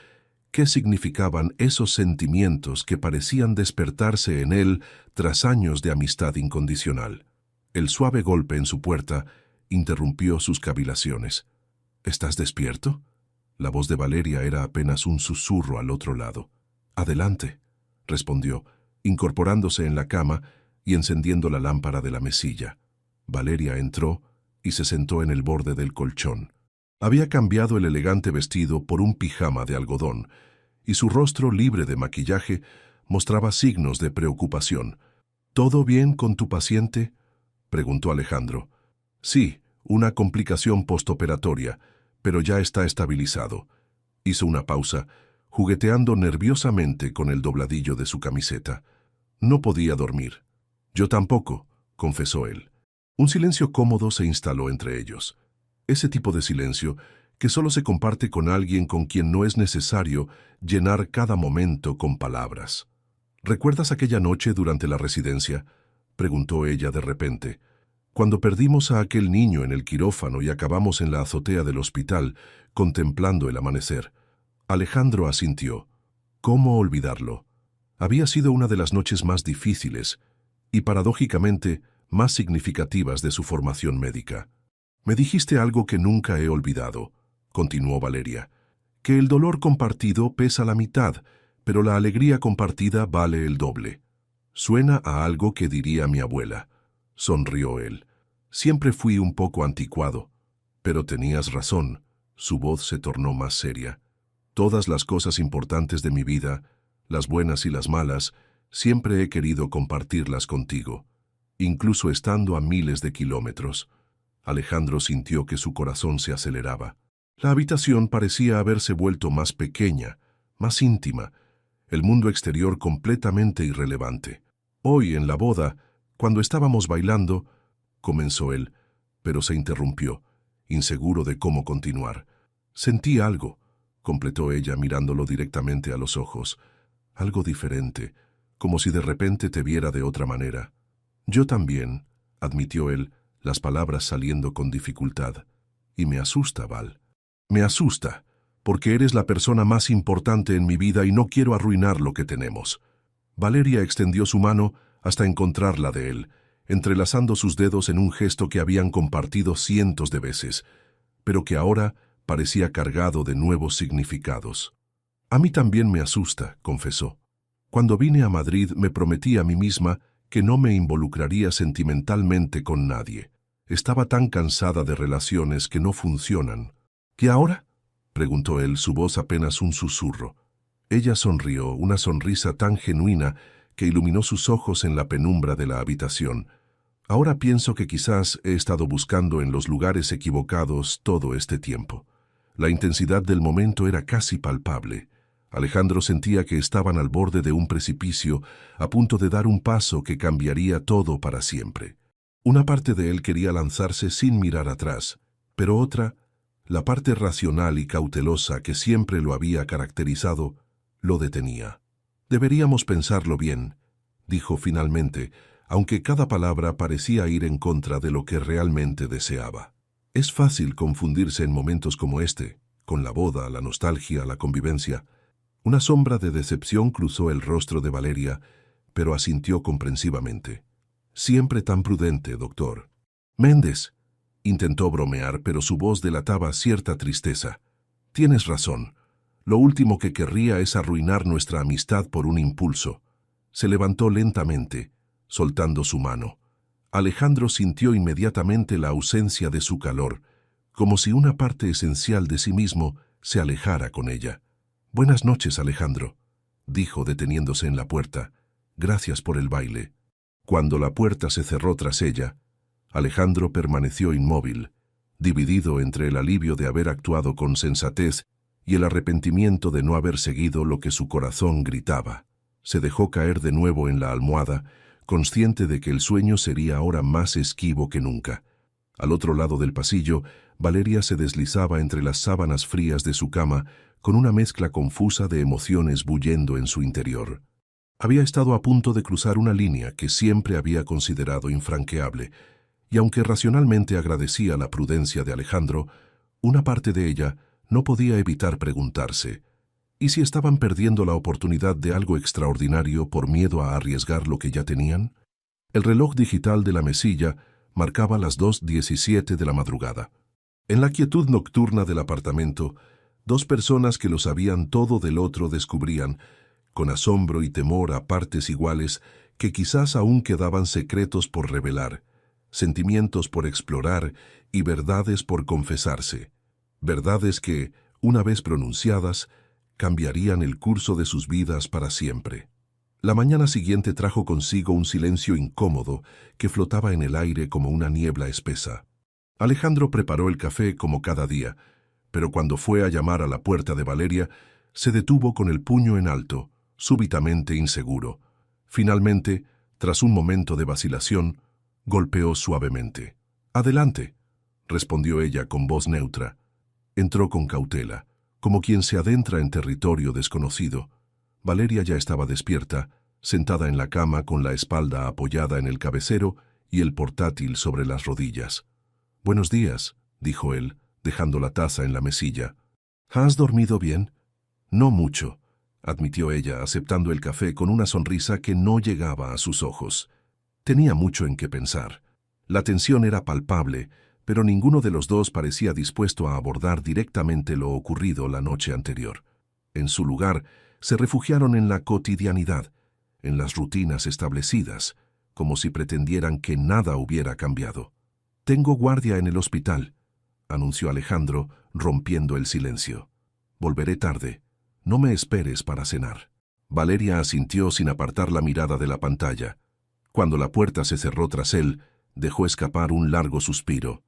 qué significaban esos sentimientos que parecían despertarse en él tras años de amistad incondicional. El suave golpe en su puerta interrumpió sus cavilaciones. ¿Estás despierto? La voz de Valeria era apenas un susurro al otro lado. «Adelante», respondió, incorporándose en la cama y encendiendo la lámpara de la mesilla. Valeria entró y se sentó en el borde del colchón. Había cambiado el elegante vestido por un pijama de algodón, y su rostro, libre de maquillaje, mostraba signos de preocupación. «¿Todo bien con tu paciente?», preguntó Alejandro. «Sí, una complicación postoperatoria, pero ya está estabilizado». Hizo una pausa, jugueteando nerviosamente con el dobladillo de su camiseta. No podía dormir. «Yo tampoco», confesó él. Un silencio cómodo se instaló entre ellos. Ese tipo de silencio que solo se comparte con alguien con quien no es necesario llenar cada momento con palabras. «¿Recuerdas aquella noche durante la residencia?», preguntó ella de repente. «Cuando perdimos a aquel niño en el quirófano y acabamos en la azotea del hospital, contemplando el amanecer». Alejandro asintió. ¿Cómo olvidarlo? Había sido una de las noches más difíciles y, paradójicamente, más significativas de su formación médica. «Me dijiste algo que nunca he olvidado», continuó Valeria, «que el dolor compartido pesa la mitad, pero la alegría compartida vale el doble». «Suena a algo que diría mi abuela», sonrió él. «Siempre fui un poco anticuado, pero tenías razón». Su voz se tornó más seria. «Todas las cosas importantes de mi vida, las buenas y las malas, siempre he querido compartirlas contigo, incluso estando a miles de kilómetros». Alejandro sintió que su corazón se aceleraba. La habitación parecía haberse vuelto más pequeña, más íntima, el mundo exterior completamente irrelevante. «Hoy, en la boda, cuando estábamos bailando», comenzó él, pero se interrumpió, inseguro de cómo continuar. «Sentí algo», completó ella mirándolo directamente a los ojos. «Algo diferente, como si de repente te viera de otra manera». «Yo también», admitió él, las palabras saliendo con dificultad. «Y me asusta, Val. Me asusta, porque eres la persona más importante en mi vida y no quiero arruinar lo que tenemos». Valeria extendió su mano hasta encontrar la de él, entrelazando sus dedos en un gesto que habían compartido cientos de veces, pero que ahora parecía cargado de nuevos significados. «A mí también me asusta», confesó. «Cuando vine a Madrid me prometí a mí misma que no me involucraría sentimentalmente con nadie. Estaba tan cansada de relaciones que no funcionan». «¿Qué ahora?», preguntó él, su voz apenas un susurro. Ella sonrió, una sonrisa tan genuina que iluminó sus ojos en la penumbra de la habitación. «Ahora pienso que quizás he estado buscando en los lugares equivocados todo este tiempo». La intensidad del momento era casi palpable. Alejandro sentía que estaban al borde de un precipicio, a punto de dar un paso que cambiaría todo para siempre. Una parte de él quería lanzarse sin mirar atrás, pero otra, la parte racional y cautelosa que siempre lo había caracterizado, lo detenía. «Deberíamos pensarlo bien», dijo finalmente, aunque cada palabra parecía ir en contra de lo que realmente deseaba. «Es fácil confundirse en momentos como este, con la boda, la nostalgia, la convivencia». Una sombra de decepción cruzó el rostro de Valeria, pero asintió comprensivamente. «Siempre tan prudente, doctor». «Méndez», intentó bromear, pero su voz delataba cierta tristeza. «Tienes razón. Lo último que querría es arruinar nuestra amistad por un impulso». Se levantó lentamente, soltando su mano. Alejandro sintió inmediatamente la ausencia de su calor, como si una parte esencial de sí mismo se alejara con ella. «Buenas noches, Alejandro», dijo deteniéndose en la puerta. «Gracias por el baile». Cuando la puerta se cerró tras ella, Alejandro permaneció inmóvil, dividido entre el alivio de haber actuado con sensatez y el arrepentimiento de no haber seguido lo que su corazón gritaba. Se dejó caer de nuevo en la almohada, consciente de que el sueño sería ahora más esquivo que nunca. Al otro lado del pasillo, Valeria se deslizaba entre las sábanas frías de su cama con una mezcla confusa de emociones bullendo en su interior. Había estado a punto de cruzar una línea que siempre había considerado infranqueable, y aunque racionalmente agradecía la prudencia de Alejandro, una parte de ella no podía evitar preguntarse: ¿Y si estaban perdiendo la oportunidad de algo extraordinario por miedo a arriesgar lo que ya tenían? El reloj digital de la mesilla marcaba las 2:17 de la madrugada. En la quietud nocturna del apartamento, dos personas que lo sabían todo del otro descubrían, con asombro y temor a partes iguales, que quizás aún quedaban secretos por revelar, sentimientos por explorar y verdades por confesarse. Verdades que, una vez pronunciadas, cambiarían el curso de sus vidas para siempre. La mañana siguiente trajo consigo un silencio incómodo que flotaba en el aire como una niebla espesa. Alejandro preparó el café como cada día, pero cuando fue a llamar a la puerta de Valeria, se detuvo con el puño en alto, súbitamente inseguro. Finalmente, tras un momento de vacilación, golpeó suavemente. «Adelante», respondió ella con voz neutra. Entró con cautela, como quien se adentra en territorio desconocido. Valeria ya estaba despierta, sentada en la cama con la espalda apoyada en el cabecero y el portátil sobre las rodillas. «Buenos días», dijo él, dejando la taza en la mesilla. «¿Has dormido bien?» «No mucho», admitió ella, aceptando el café con una sonrisa que no llegaba a sus ojos. Tenía mucho en qué pensar. La tensión era palpable, pero ninguno de los dos parecía dispuesto a abordar directamente lo ocurrido la noche anterior. En su lugar, se refugiaron en la cotidianidad, en las rutinas establecidas, como si pretendieran que nada hubiera cambiado. «Tengo guardia en el hospital», anunció Alejandro, rompiendo el silencio. «Volveré tarde. No me esperes para cenar». Valeria asintió sin apartar la mirada de la pantalla. Cuando la puerta se cerró tras él, dejó escapar un largo suspiro.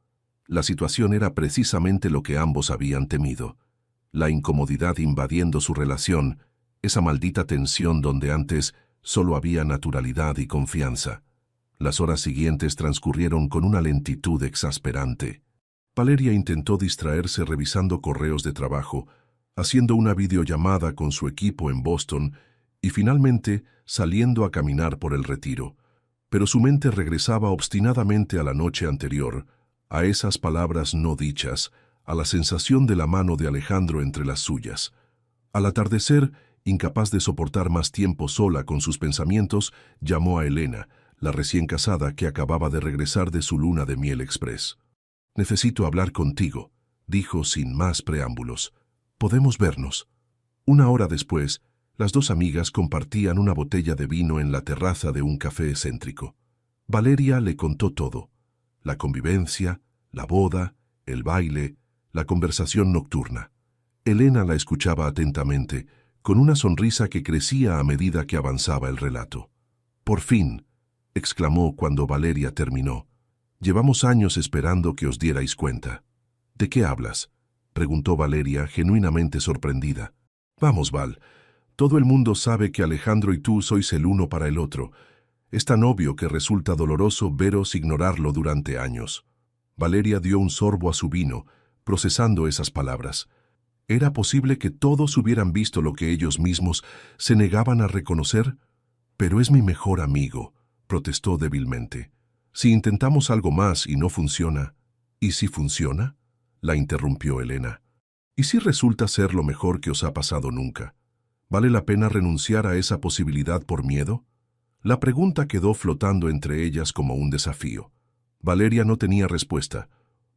La situación era precisamente lo que ambos habían temido. La incomodidad invadiendo su relación, esa maldita tensión donde antes solo había naturalidad y confianza. Las horas siguientes transcurrieron con una lentitud exasperante. Valeria intentó distraerse revisando correos de trabajo, haciendo una videollamada con su equipo en Boston y finalmente saliendo a caminar por el Retiro. Pero su mente regresaba obstinadamente a la noche anterior, a esas palabras no dichas, a la sensación de la mano de Alejandro entre las suyas. Al atardecer, incapaz de soportar más tiempo sola con sus pensamientos, llamó a Elena, la recién casada que acababa de regresar de su luna de miel express. «Necesito hablar contigo», dijo sin más preámbulos. «¿Podemos vernos?» Una hora después, las dos amigas compartían una botella de vino en la terraza de un café excéntrico. Valeria le contó todo: la convivencia, la boda, el baile, la conversación nocturna. Elena la escuchaba atentamente, con una sonrisa que crecía a medida que avanzaba el relato. «Por fin», exclamó cuando Valeria terminó. «Llevamos años esperando que os dierais cuenta». «¿De qué hablas?», preguntó Valeria, genuinamente sorprendida. «Vamos, Val. Todo el mundo sabe que Alejandro y tú sois el uno para el otro. Es tan obvio que resulta doloroso veros ignorarlo durante años». Valeria dio un sorbo a su vino, procesando esas palabras. ¿Era posible que todos hubieran visto lo que ellos mismos se negaban a reconocer? «Pero es mi mejor amigo», protestó débilmente. «Si intentamos algo más y no funciona». «¿Y si funciona?», la interrumpió Elena. «¿Y si resulta ser lo mejor que os ha pasado nunca? ¿Vale la pena renunciar a esa posibilidad por miedo?». La pregunta quedó flotando entre ellas como un desafío. Valeria no tenía respuesta,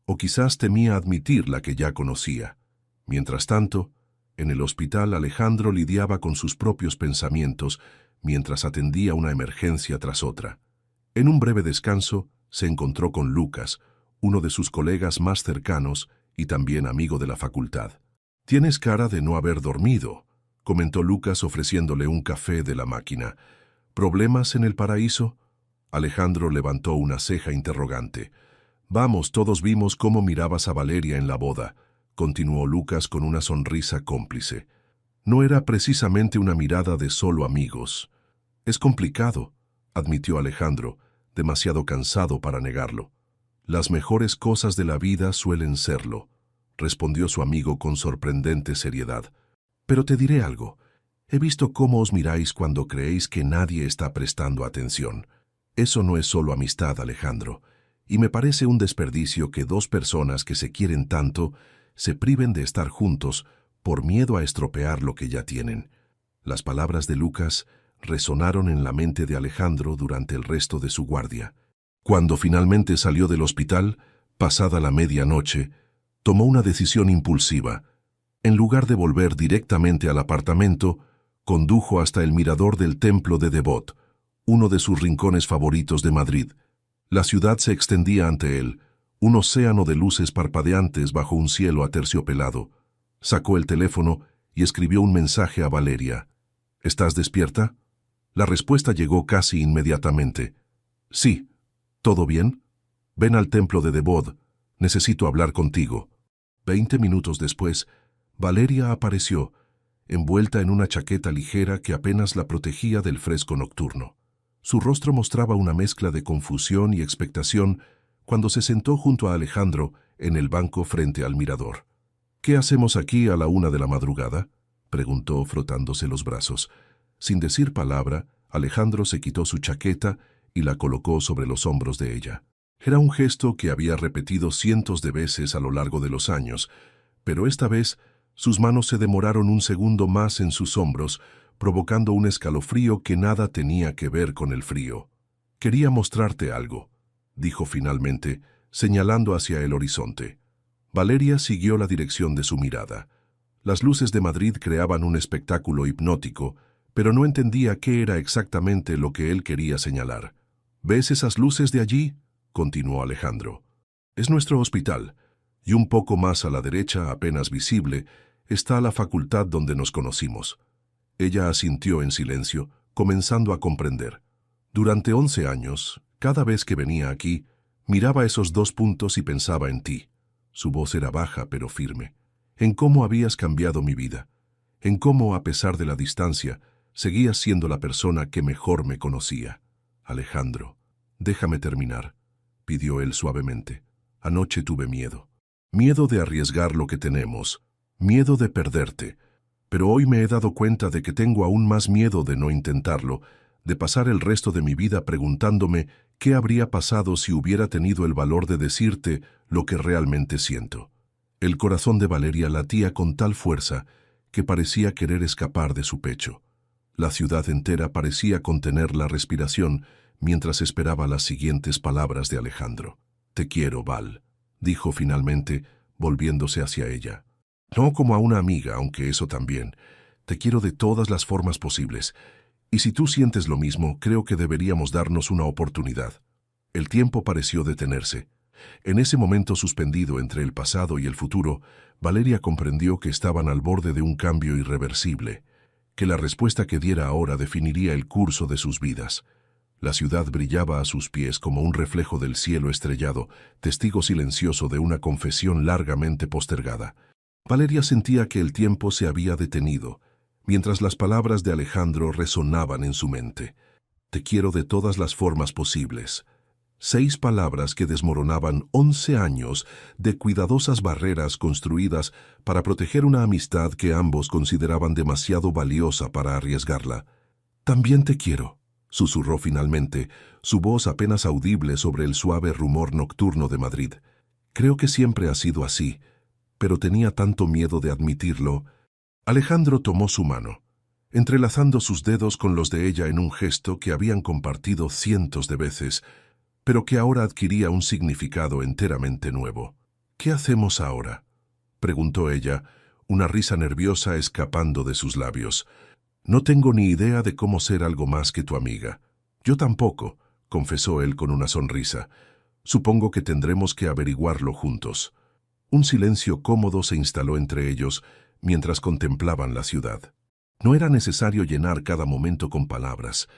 o quizás temía admitir la que ya conocía. Mientras tanto, en el hospital Alejandro lidiaba con sus propios pensamientos mientras atendía una emergencia tras otra. En un breve descanso, se encontró con Lucas, uno de sus colegas más cercanos y también amigo de la facultad. «Tienes cara de no haber dormido», comentó Lucas ofreciéndole un café de la máquina. «¿Problemas en el paraíso?». Alejandro levantó una ceja interrogante. «Vamos, todos vimos cómo mirabas a Valeria en la boda», continuó Lucas con una sonrisa cómplice. «No era precisamente una mirada de solo amigos». «Es complicado», admitió Alejandro, demasiado cansado para negarlo. «Las mejores cosas de la vida suelen serlo», respondió su amigo con sorprendente seriedad. «Pero te diré algo. He visto cómo os miráis cuando creéis que nadie está prestando atención. Eso no es solo amistad, Alejandro, y me parece un desperdicio que dos personas que se quieren tanto se priven de estar juntos por miedo a estropear lo que ya tienen. Las palabras de Lucas resonaron en la mente de Alejandro durante el resto de su guardia. Cuando finalmente salió del hospital, pasada la medianoche, tomó una decisión impulsiva. En lugar de volver directamente al apartamento, condujo hasta el mirador del Templo de Devot, uno de sus rincones favoritos de Madrid. La ciudad se extendía ante él, un océano de luces parpadeantes bajo un cielo aterciopelado. Sacó el teléfono y escribió un mensaje a Valeria. ¿Estás despierta? La respuesta llegó casi inmediatamente. Sí. ¿Todo bien? Ven al templo de Devot. Necesito hablar contigo. 20 minutos después, Valeria apareció, envuelta en una chaqueta ligera que apenas la protegía del fresco nocturno. Su rostro mostraba una mezcla de confusión y expectación cuando se sentó junto a Alejandro en el banco frente al mirador. ¿Qué hacemos aquí a la 1 de la madrugada?, preguntó frotándose los brazos. Sin decir palabra, Alejandro se quitó su chaqueta y la colocó sobre los hombros de ella. Era un gesto que había repetido cientos de veces a lo largo de los años, pero esta vez sus manos se demoraron un segundo más en sus hombros, provocando un escalofrío que nada tenía que ver con el frío. «Quería mostrarte algo», dijo finalmente, señalando hacia el horizonte. Valeria siguió la dirección de su mirada. Las luces de Madrid creaban un espectáculo hipnótico, pero no entendía qué era exactamente lo que él quería señalar. «¿Ves esas luces de allí?», continuó Alejandro. «Es nuestro hospital, y un poco más a la derecha, apenas visible, está la facultad donde nos conocimos». Ella asintió en silencio, comenzando a comprender. Durante 11 años, cada vez que venía aquí, miraba esos 2 puntos y pensaba en ti. Su voz era baja pero firme. En cómo habías cambiado mi vida. En cómo, a pesar de la distancia, seguías siendo la persona que mejor me conocía. «Alejandro, déjame terminar», pidió él suavemente. «Anoche tuve miedo. Miedo de arriesgar lo que tenemos. Miedo de perderte. Pero hoy me he dado cuenta de que tengo aún más miedo de no intentarlo, de pasar el resto de mi vida preguntándome qué habría pasado si hubiera tenido el valor de decirte lo que realmente siento». El corazón de Valeria latía con tal fuerza que parecía querer escapar de su pecho. La ciudad entera parecía contener la respiración mientras esperaba las siguientes palabras de Alejandro. «Te quiero, Val», dijo finalmente, volviéndose hacia ella. «No como a una amiga, aunque eso también. Te quiero de todas las formas posibles. Y si tú sientes lo mismo, creo que deberíamos darnos una oportunidad». El tiempo pareció detenerse. En ese momento suspendido entre el pasado y el futuro, Valeria comprendió que estaban al borde de un cambio irreversible, que la respuesta que diera ahora definiría el curso de sus vidas. La ciudad brillaba a sus pies como un reflejo del cielo estrellado, testigo silencioso de una confesión largamente postergada. Valeria sentía que el tiempo se había detenido, mientras las palabras de Alejandro resonaban en su mente. «Te quiero de todas las formas posibles». 6 palabras que desmoronaban 11 años de cuidadosas barreras construidas para proteger una amistad que ambos consideraban demasiado valiosa para arriesgarla. «También te quiero», susurró finalmente, su voz apenas audible sobre el suave rumor nocturno de Madrid. «Creo que siempre ha sido así, pero tenía tanto miedo de admitirlo». Alejandro tomó su mano, entrelazando sus dedos con los de ella en un gesto que habían compartido cientos de veces, pero que ahora adquiría un significado enteramente nuevo. «¿Qué hacemos ahora?», preguntó ella, una risa nerviosa escapando de sus labios. «No tengo ni idea de cómo ser algo más que tu amiga». «Yo tampoco», confesó él con una sonrisa. «Supongo que tendremos que averiguarlo juntos». Un silencio cómodo se instaló entre ellos mientras contemplaban la ciudad. No era necesario llenar cada momento con palabras.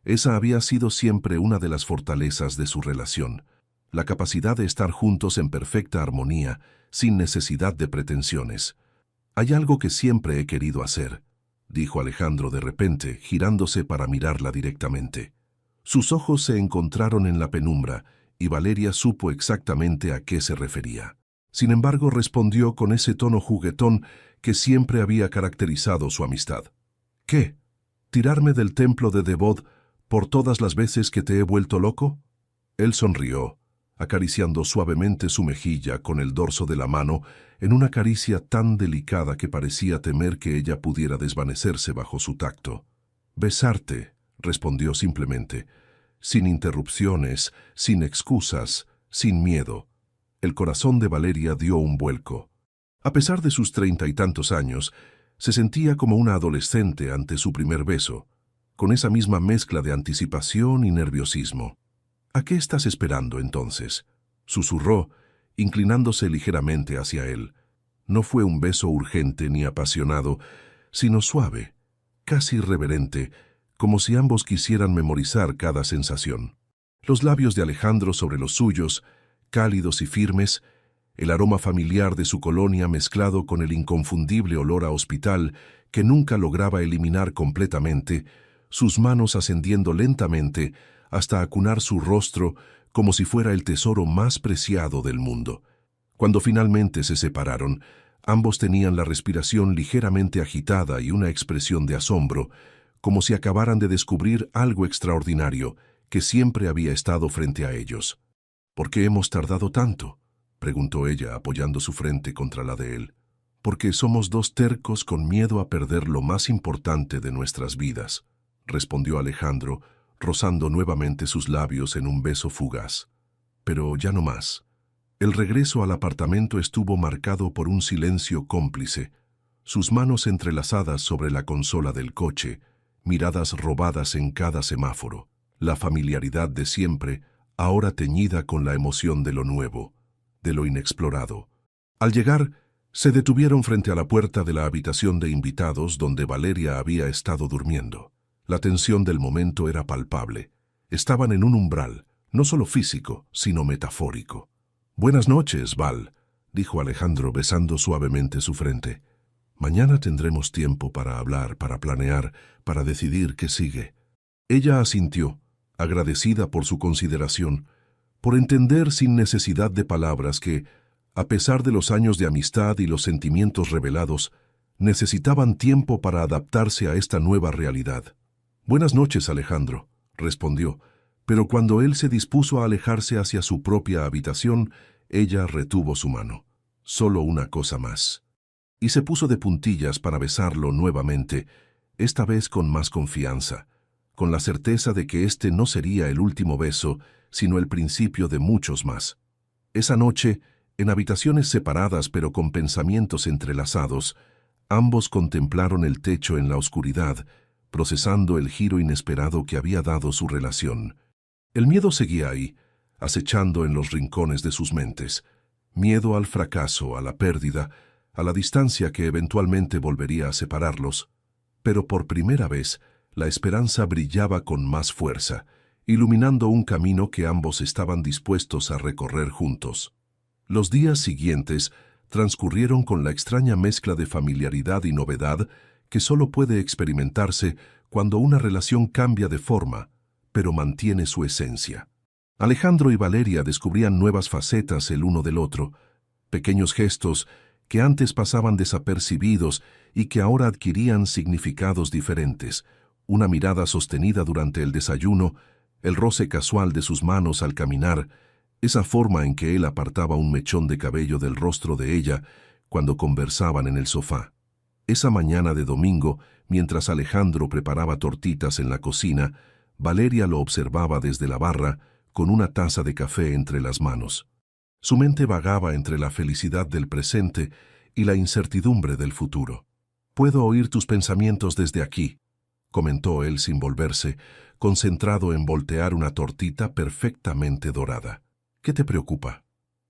Esa había sido siempre una de las fortalezas de su relación, la capacidad de estar juntos en perfecta armonía, sin necesidad de pretensiones. «Hay algo que siempre he querido hacer», dijo Alejandro de repente, girándose para mirarla directamente. Sus ojos se encontraron en la penumbra, y Valeria supo exactamente a qué se refería. Sin embargo, respondió con ese tono juguetón que siempre había caracterizado su amistad. «¿Qué? ¿Tirarme del templo de Devot por todas las veces que te he vuelto loco?». Él sonrió. acariciando suavemente su mejilla con el dorso de la mano en una caricia tan delicada que parecía temer que ella pudiera desvanecerse bajo su tacto. «Besarte», respondió simplemente, sin interrupciones, sin excusas, sin miedo. El corazón de Valeria dio un vuelco. A pesar de sus 30 y tantos años, se sentía como una adolescente ante su primer beso, con esa misma mezcla de anticipación y nerviosismo. «¿A qué estás esperando entonces?», susurró, inclinándose ligeramente hacia él. No fue un beso urgente ni apasionado, sino suave, casi reverente, como si ambos quisieran memorizar cada sensación. Los labios de Alejandro sobre los suyos, cálidos y firmes, el aroma familiar de su colonia mezclado con el inconfundible olor a hospital que nunca lograba eliminar completamente, sus manos ascendiendo lentamente hasta acunar su rostro como si fuera el tesoro más preciado del mundo. Cuando finalmente se separaron, ambos tenían la respiración ligeramente agitada y una expresión de asombro, como si acabaran de descubrir algo extraordinario que siempre había estado frente a ellos. «¿Por qué hemos tardado tanto?», preguntó ella apoyando su frente contra la de él. «Porque somos dos tercos con miedo a perder lo más importante de nuestras vidas», respondió Alejandro, rozando nuevamente sus labios en un beso fugaz. Pero ya no más. El regreso al apartamento estuvo marcado por un silencio cómplice, sus manos entrelazadas sobre la consola del coche, miradas robadas en cada semáforo, la familiaridad de siempre, ahora teñida con la emoción de lo nuevo, de lo inexplorado. Al llegar, se detuvieron frente a la puerta de la habitación de invitados donde Valeria había estado durmiendo. La tensión del momento era palpable. Estaban en un umbral, no solo físico, sino metafórico. «Buenas noches, Val», dijo Alejandro besando suavemente su frente. «Mañana tendremos tiempo para hablar, para planear, para decidir qué sigue». Ella asintió, agradecida por su consideración, por entender sin necesidad de palabras que, a pesar de los años de amistad y los sentimientos revelados, necesitaban tiempo para adaptarse a esta nueva realidad. «Buenas noches, Alejandro», respondió, pero cuando él se dispuso a alejarse hacia su propia habitación, ella retuvo su mano. «Solo una cosa más». Y se puso de puntillas para besarlo nuevamente, esta vez con más confianza, con la certeza de que este no sería el último beso, sino el principio de muchos más. Esa noche, en habitaciones separadas pero con pensamientos entrelazados, ambos contemplaron el techo en la oscuridad, procesando el giro inesperado que había dado su relación. El miedo seguía ahí, acechando en los rincones de sus mentes. Miedo al fracaso, a la pérdida, a la distancia que eventualmente volvería a separarlos. Pero por primera vez, la esperanza brillaba con más fuerza, iluminando un camino que ambos estaban dispuestos a recorrer juntos. Los días siguientes transcurrieron con la extraña mezcla de familiaridad y novedad que solo puede experimentarse cuando una relación cambia de forma, pero mantiene su esencia. Alejandro y Valeria descubrían nuevas facetas el uno del otro, pequeños gestos que antes pasaban desapercibidos y que ahora adquirían significados diferentes, una mirada sostenida durante el desayuno, el roce casual de sus manos al caminar, esa forma en que él apartaba un mechón de cabello del rostro de ella cuando conversaban en el sofá. Esa mañana de domingo, mientras Alejandro preparaba tortitas en la cocina, Valeria lo observaba desde la barra con una taza de café entre las manos. Su mente vagaba entre la felicidad del presente y la incertidumbre del futuro. «Puedo oír tus pensamientos desde aquí», comentó él sin volverse, concentrado en voltear una tortita perfectamente dorada. «¿Qué te preocupa?».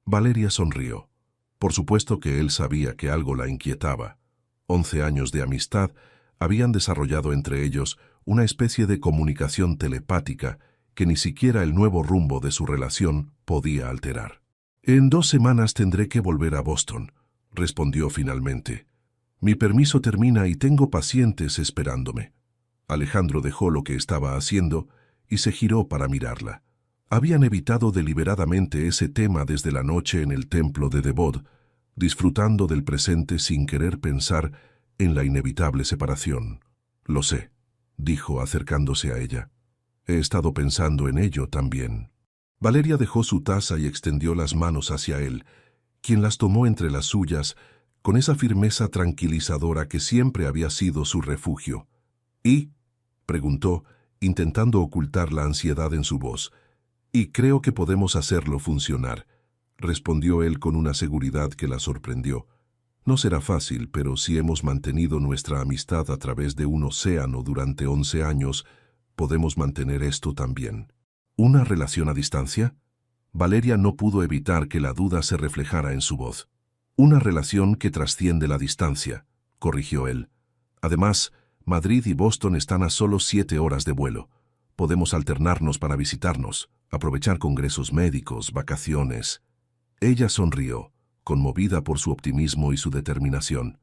Valeria sonrió. Por supuesto que él sabía que algo la inquietaba. 11 años de amistad habían desarrollado entre ellos una especie de comunicación telepática que ni siquiera el nuevo rumbo de su relación podía alterar. «En 2 semanas tendré que volver a Boston», respondió finalmente. «Mi permiso termina y tengo pacientes esperándome». Alejandro dejó lo que estaba haciendo y se giró para mirarla. Habían evitado deliberadamente ese tema desde la noche en el templo de Devot, disfrutando del presente sin querer pensar en la inevitable separación. «Lo sé», dijo acercándose a ella. «He estado pensando en ello también». Valeria dejó su taza y extendió las manos hacia él, quien las tomó entre las suyas con esa firmeza tranquilizadora que siempre había sido su refugio. ¿Y? Preguntó, intentando ocultar la ansiedad en su voz. Y creo que podemos hacerlo funcionar, respondió él con una seguridad que la sorprendió. No será fácil, pero si hemos mantenido nuestra amistad a través de un océano durante 11 años, podemos mantener esto también. ¿Una relación a distancia? Valeria no pudo evitar que la duda se reflejara en su voz. Una relación que trasciende la distancia, corrigió él. Además, Madrid y Boston están a solo 7 horas de vuelo. Podemos alternarnos para visitarnos, aprovechar congresos médicos, vacaciones. Ella sonrió, conmovida por su optimismo y su determinación.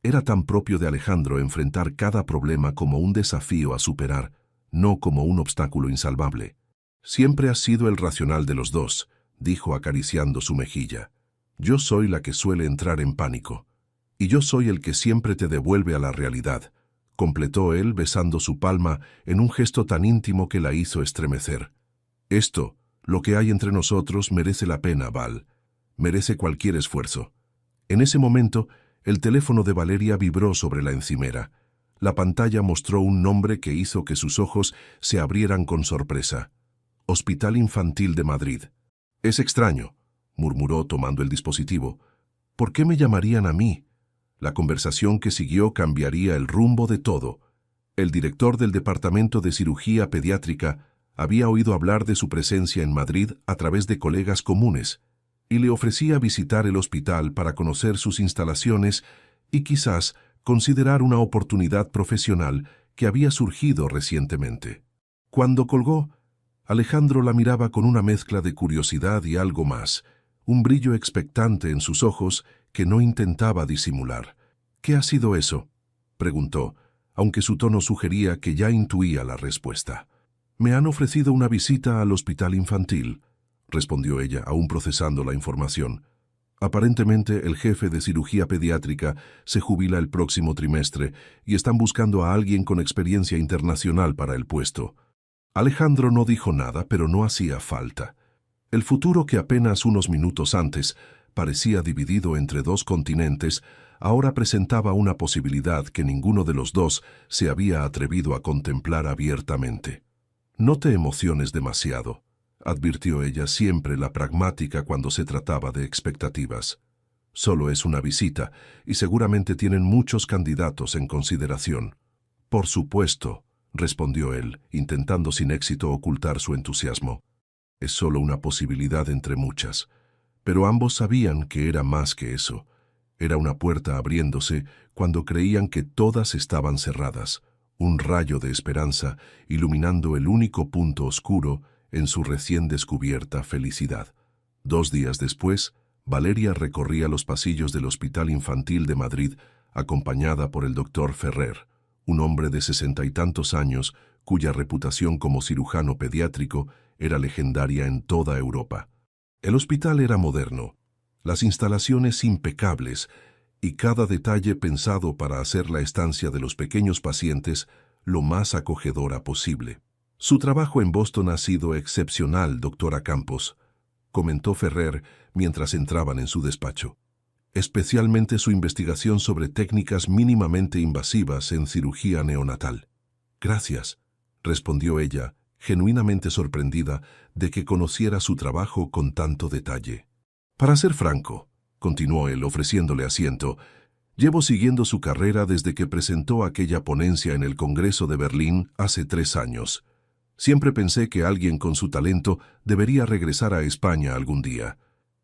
Era tan propio de Alejandro enfrentar cada problema como un desafío a superar, no como un obstáculo insalvable. Siempre has sido el racional de los dos, dijo acariciando su mejilla. Yo soy la que suele entrar en pánico. Y yo soy el que siempre te devuelve a la realidad, completó él besando su palma en un gesto tan íntimo que la hizo estremecer. Esto, lo que hay entre nosotros, merece la pena, Val. Merece cualquier esfuerzo. En ese momento, el teléfono de Valeria vibró sobre la encimera. La pantalla mostró un nombre que hizo que sus ojos se abrieran con sorpresa. Hospital Infantil de Madrid. Es extraño, murmuró tomando el dispositivo. ¿Por qué me llamarían a mí? La conversación que siguió cambiaría el rumbo de todo. El director del Departamento de Cirugía Pediátrica había oído hablar de su presencia en Madrid a través de colegas comunes y le ofrecía visitar el hospital para conocer sus instalaciones y quizás considerar una oportunidad profesional que había surgido recientemente. Cuando colgó, Alejandro la miraba con una mezcla de curiosidad y algo más, un brillo expectante en sus ojos que no intentaba disimular. ¿Qué ha sido eso?, preguntó, aunque su tono sugería que ya intuía la respuesta. Me han ofrecido una visita al hospital infantil, respondió ella, aún procesando la información. Aparentemente, el jefe de cirugía pediátrica se jubila el próximo trimestre y están buscando a alguien con experiencia internacional para el puesto. Alejandro no dijo nada, pero no hacía falta. El futuro que apenas unos minutos antes parecía dividido entre dos continentes, ahora presentaba una posibilidad que ninguno de los dos se había atrevido a contemplar abiertamente. No te emociones demasiado, advirtió ella, siempre la pragmática cuando se trataba de expectativas. Solo es una visita y seguramente tienen muchos candidatos en consideración. Por supuesto, respondió él, intentando sin éxito ocultar su entusiasmo. Es solo una posibilidad entre muchas. Pero ambos sabían que era más que eso. Era una puerta abriéndose cuando creían que todas estaban cerradas, un rayo de esperanza iluminando el único punto oscuro en su recién descubierta felicidad. 2 días después, Valeria recorría los pasillos del Hospital Infantil de Madrid acompañada por el doctor Ferrer, un hombre de 60 y tantos años cuya reputación como cirujano pediátrico era legendaria en toda Europa. El hospital era moderno, las instalaciones impecables y cada detalle pensado para hacer la estancia de los pequeños pacientes lo más acogedora posible. Su trabajo en Boston ha sido excepcional, doctora Campos, comentó Ferrer mientras entraban en su despacho. Especialmente su investigación sobre técnicas mínimamente invasivas en cirugía neonatal. Gracias, respondió ella, genuinamente sorprendida de que conociera su trabajo con tanto detalle. Para ser franco, continuó él ofreciéndole asiento, llevo siguiendo su carrera desde que presentó aquella ponencia en el Congreso de Berlín hace 3 años. Siempre pensé que alguien con su talento debería regresar a España algún día.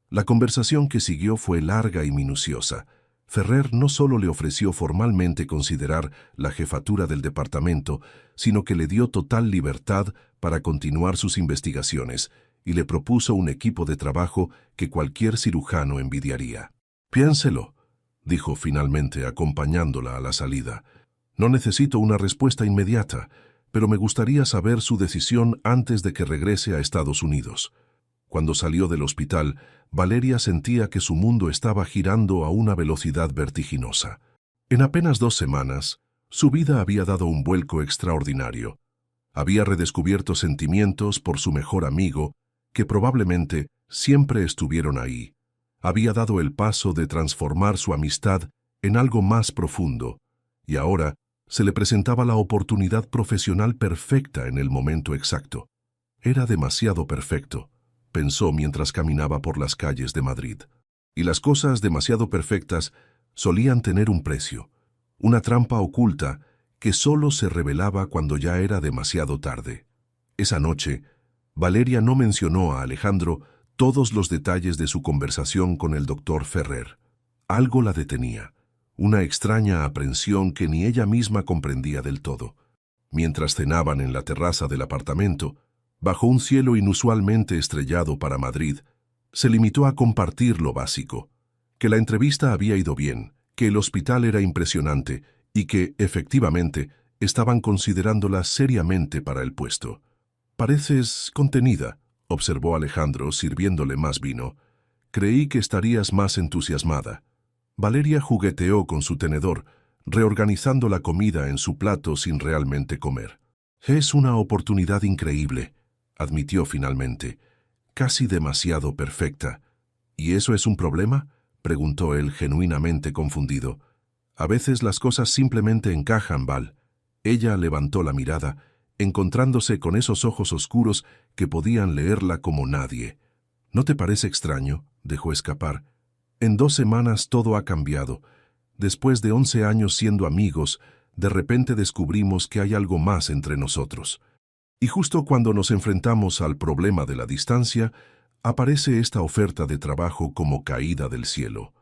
La conversación que siguió fue larga y minuciosa. Ferrer no solo le ofreció formalmente considerar la jefatura del departamento, sino que le dio total libertad para continuar sus investigaciones y le propuso un equipo de trabajo que cualquier cirujano envidiaría. «Piénselo», dijo finalmente acompañándola a la salida. «No necesito una respuesta inmediata, pero me gustaría saber su decisión antes de que regrese a Estados Unidos». Cuando salió del hospital, Valeria sentía que su mundo estaba girando a una velocidad vertiginosa. En apenas 2 semanas, su vida había dado un vuelco extraordinario. Había redescubierto sentimientos por su mejor amigo que probablemente siempre estuvieron ahí. Había dado el paso de transformar su amistad en algo más profundo, y ahora se le presentaba la oportunidad profesional perfecta en el momento exacto. Era demasiado perfecto, pensó mientras caminaba por las calles de Madrid. Y las cosas demasiado perfectas solían tener un precio, una trampa oculta que solo se revelaba cuando ya era demasiado tarde. Esa noche, Valeria no mencionó a Alejandro todos los detalles de su conversación con el doctor Ferrer. Algo la detenía, una extraña aprensión que ni ella misma comprendía del todo. Mientras cenaban en la terraza del apartamento, bajo un cielo inusualmente estrellado para Madrid, se limitó a compartir lo básico, que la entrevista había ido bien, que el hospital era impresionante y que, efectivamente, estaban considerándola seriamente para el puesto. «Pareces contenida», observó Alejandro sirviéndole más vino. «Creí que estarías más entusiasmada». Valeria jugueteó con su tenedor, reorganizando la comida en su plato sin realmente comer. «Es una oportunidad increíble», admitió finalmente. «Casi demasiado perfecta». «¿Y eso es un problema?», preguntó él genuinamente confundido. «A veces las cosas simplemente encajan, Val». Ella levantó la mirada, encontrándose con esos ojos oscuros que podían leerla como nadie. «¿No te parece extraño?», dejó escapar. «En 2 semanas todo ha cambiado. Después de 11 años siendo amigos, de repente descubrimos que hay algo más entre nosotros. Y justo cuando nos enfrentamos al problema de la distancia, aparece esta oferta de trabajo como caída del cielo».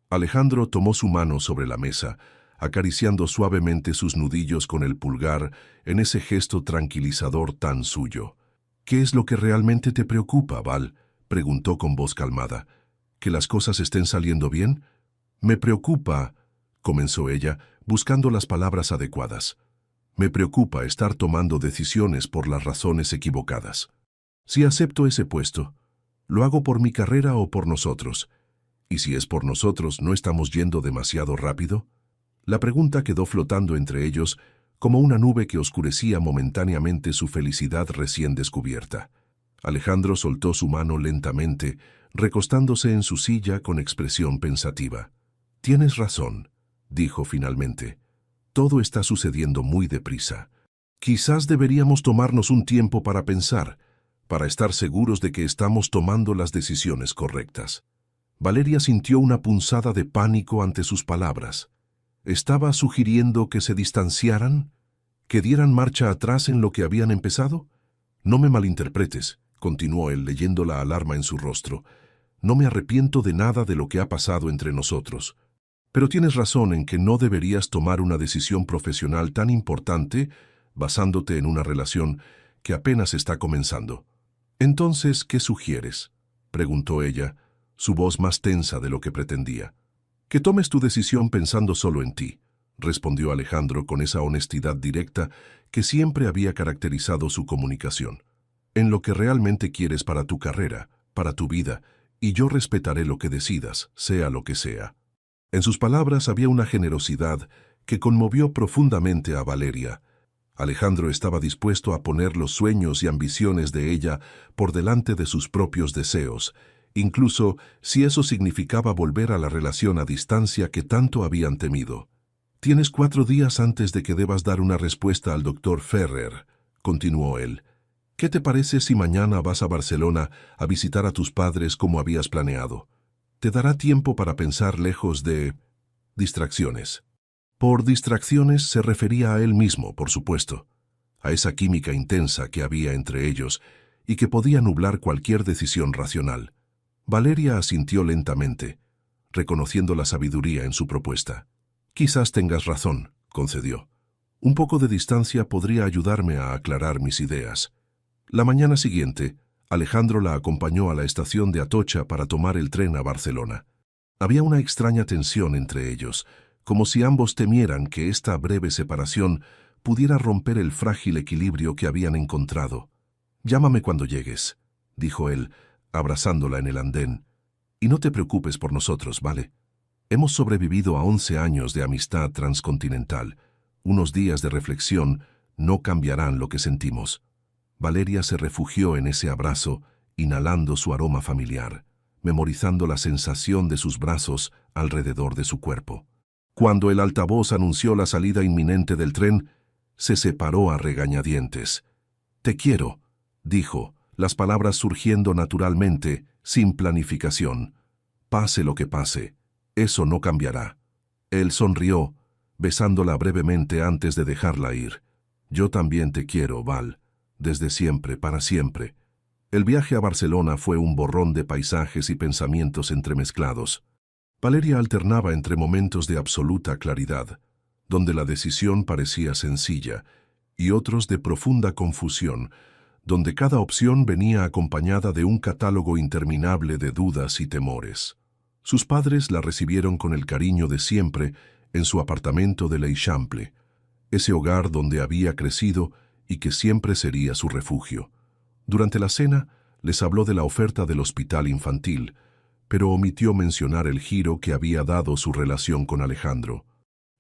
Alejandro tomó su mano sobre la mesa, acariciando suavemente sus nudillos con el pulgar en ese gesto tranquilizador tan suyo. «¿Qué es lo que realmente te preocupa, Val?», preguntó con voz calmada. «¿Que las cosas estén saliendo bien?». «Me preocupa», comenzó ella, buscando las palabras adecuadas. «Me preocupa estar tomando decisiones por las razones equivocadas. Si acepto ese puesto, ¿lo hago por mi carrera o por nosotros? Y si es por nosotros, ¿no estamos yendo demasiado rápido?». La pregunta quedó flotando entre ellos como una nube que oscurecía momentáneamente su felicidad recién descubierta. Alejandro soltó su mano lentamente, recostándose en su silla con expresión pensativa. «Tienes razón», dijo finalmente. «Todo está sucediendo muy deprisa. Quizás deberíamos tomarnos un tiempo para pensar, para estar seguros de que estamos tomando las decisiones correctas». Valeria sintió una punzada de pánico ante sus palabras. ¿Estaba sugiriendo que se distanciaran? ¿Que dieran marcha atrás en lo que habían empezado? «No me malinterpretes», continuó él leyendo la alarma en su rostro. «No me arrepiento de nada de lo que ha pasado entre nosotros. Pero tienes razón en que no deberías tomar una decisión profesional tan importante basándote en una relación que apenas está comenzando». «Entonces, ¿qué sugieres?», preguntó ella, su voz más tensa de lo que pretendía. «Que tomes tu decisión pensando solo en ti», respondió Alejandro con esa honestidad directa que siempre había caracterizado su comunicación. «En lo que realmente quieres para tu carrera, para tu vida, y yo respetaré lo que decidas, sea lo que sea». En sus palabras había una generosidad que conmovió profundamente a Valeria. Alejandro estaba dispuesto a poner los sueños y ambiciones de ella por delante de sus propios deseos, incluso si eso significaba volver a la relación a distancia que tanto habían temido. «Tienes 4 días antes de que debas dar una respuesta al doctor Ferrer», continuó él. «¿Qué te parece si mañana vas a Barcelona a visitar a tus padres como habías planeado? Te dará tiempo para pensar lejos de distracciones». Por distracciones se refería a él mismo, por supuesto, a esa química intensa que había entre ellos y que podía nublar cualquier decisión racional. Valeria asintió lentamente, reconociendo la sabiduría en su propuesta. «Quizás tengas razón», concedió. «Un poco de distancia podría ayudarme a aclarar mis ideas». La mañana siguiente, Alejandro la acompañó a la estación de Atocha para tomar el tren a Barcelona. Había una extraña tensión entre ellos, como si ambos temieran que esta breve separación pudiera romper el frágil equilibrio que habían encontrado. «Llámame cuando llegues», dijo él, abrazándola en el andén. «Y no te preocupes por nosotros, ¿vale? Hemos sobrevivido a 11 años de amistad transcontinental. Unos días de reflexión no cambiarán lo que sentimos». Valeria se refugió en ese abrazo inhalando su aroma familiar, memorizando la sensación de sus brazos alrededor de su cuerpo. Cuando el altavoz anunció la salida inminente del tren, se separó a regañadientes. «Te quiero», dijo, las palabras surgiendo naturalmente, sin planificación. «Pase lo que pase, eso no cambiará». Él sonrió, besándola brevemente antes de dejarla ir. «Yo también te quiero, Val, desde siempre, para siempre». El viaje a Barcelona fue un borrón de paisajes y pensamientos entremezclados. Valeria alternaba entre momentos de absoluta claridad, donde la decisión parecía sencilla, y otros de profunda confusión, donde cada opción venía acompañada de un catálogo interminable de dudas y temores. Sus padres la recibieron con el cariño de siempre en su apartamento de l'Eixample, ese hogar donde había crecido y que siempre sería su refugio. Durante la cena, les habló de la oferta del hospital infantil, pero omitió mencionar el giro que había dado su relación con Alejandro.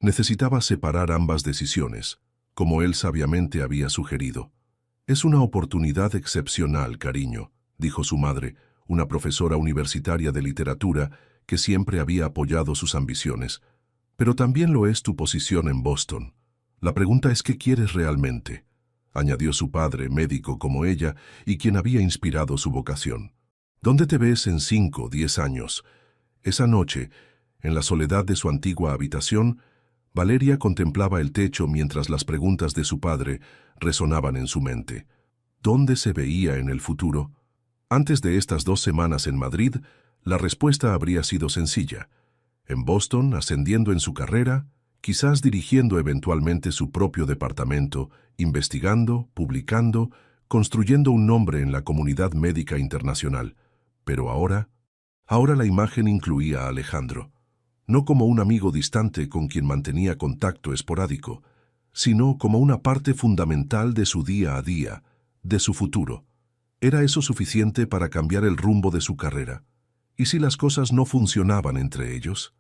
Necesitaba separar ambas decisiones, como él sabiamente había sugerido. «Es una oportunidad excepcional, cariño», dijo su madre, una profesora universitaria de literatura que siempre había apoyado sus ambiciones. «Pero también lo es tu posición en Boston. La pregunta es ¿qué quieres realmente?», añadió su padre, médico como ella, y quien había inspirado su vocación. «¿Dónde te ves en 5 o 10 años?» Esa noche, en la soledad de su antigua habitación, Valeria contemplaba el techo mientras las preguntas de su padre resonaban en su mente. ¿Dónde se veía en el futuro? Antes de estas 2 semanas en Madrid, la respuesta habría sido sencilla. En Boston, ascendiendo en su carrera, quizás dirigiendo eventualmente su propio departamento, investigando, publicando, construyendo un nombre en la comunidad médica internacional. Pero ahora la imagen incluía a Alejandro, no como un amigo distante con quien mantenía contacto esporádico, sino como una parte fundamental de su día a día, de su futuro. ¿Era eso suficiente para cambiar el rumbo de su carrera? ¿Y si las cosas no funcionaban entre ellos?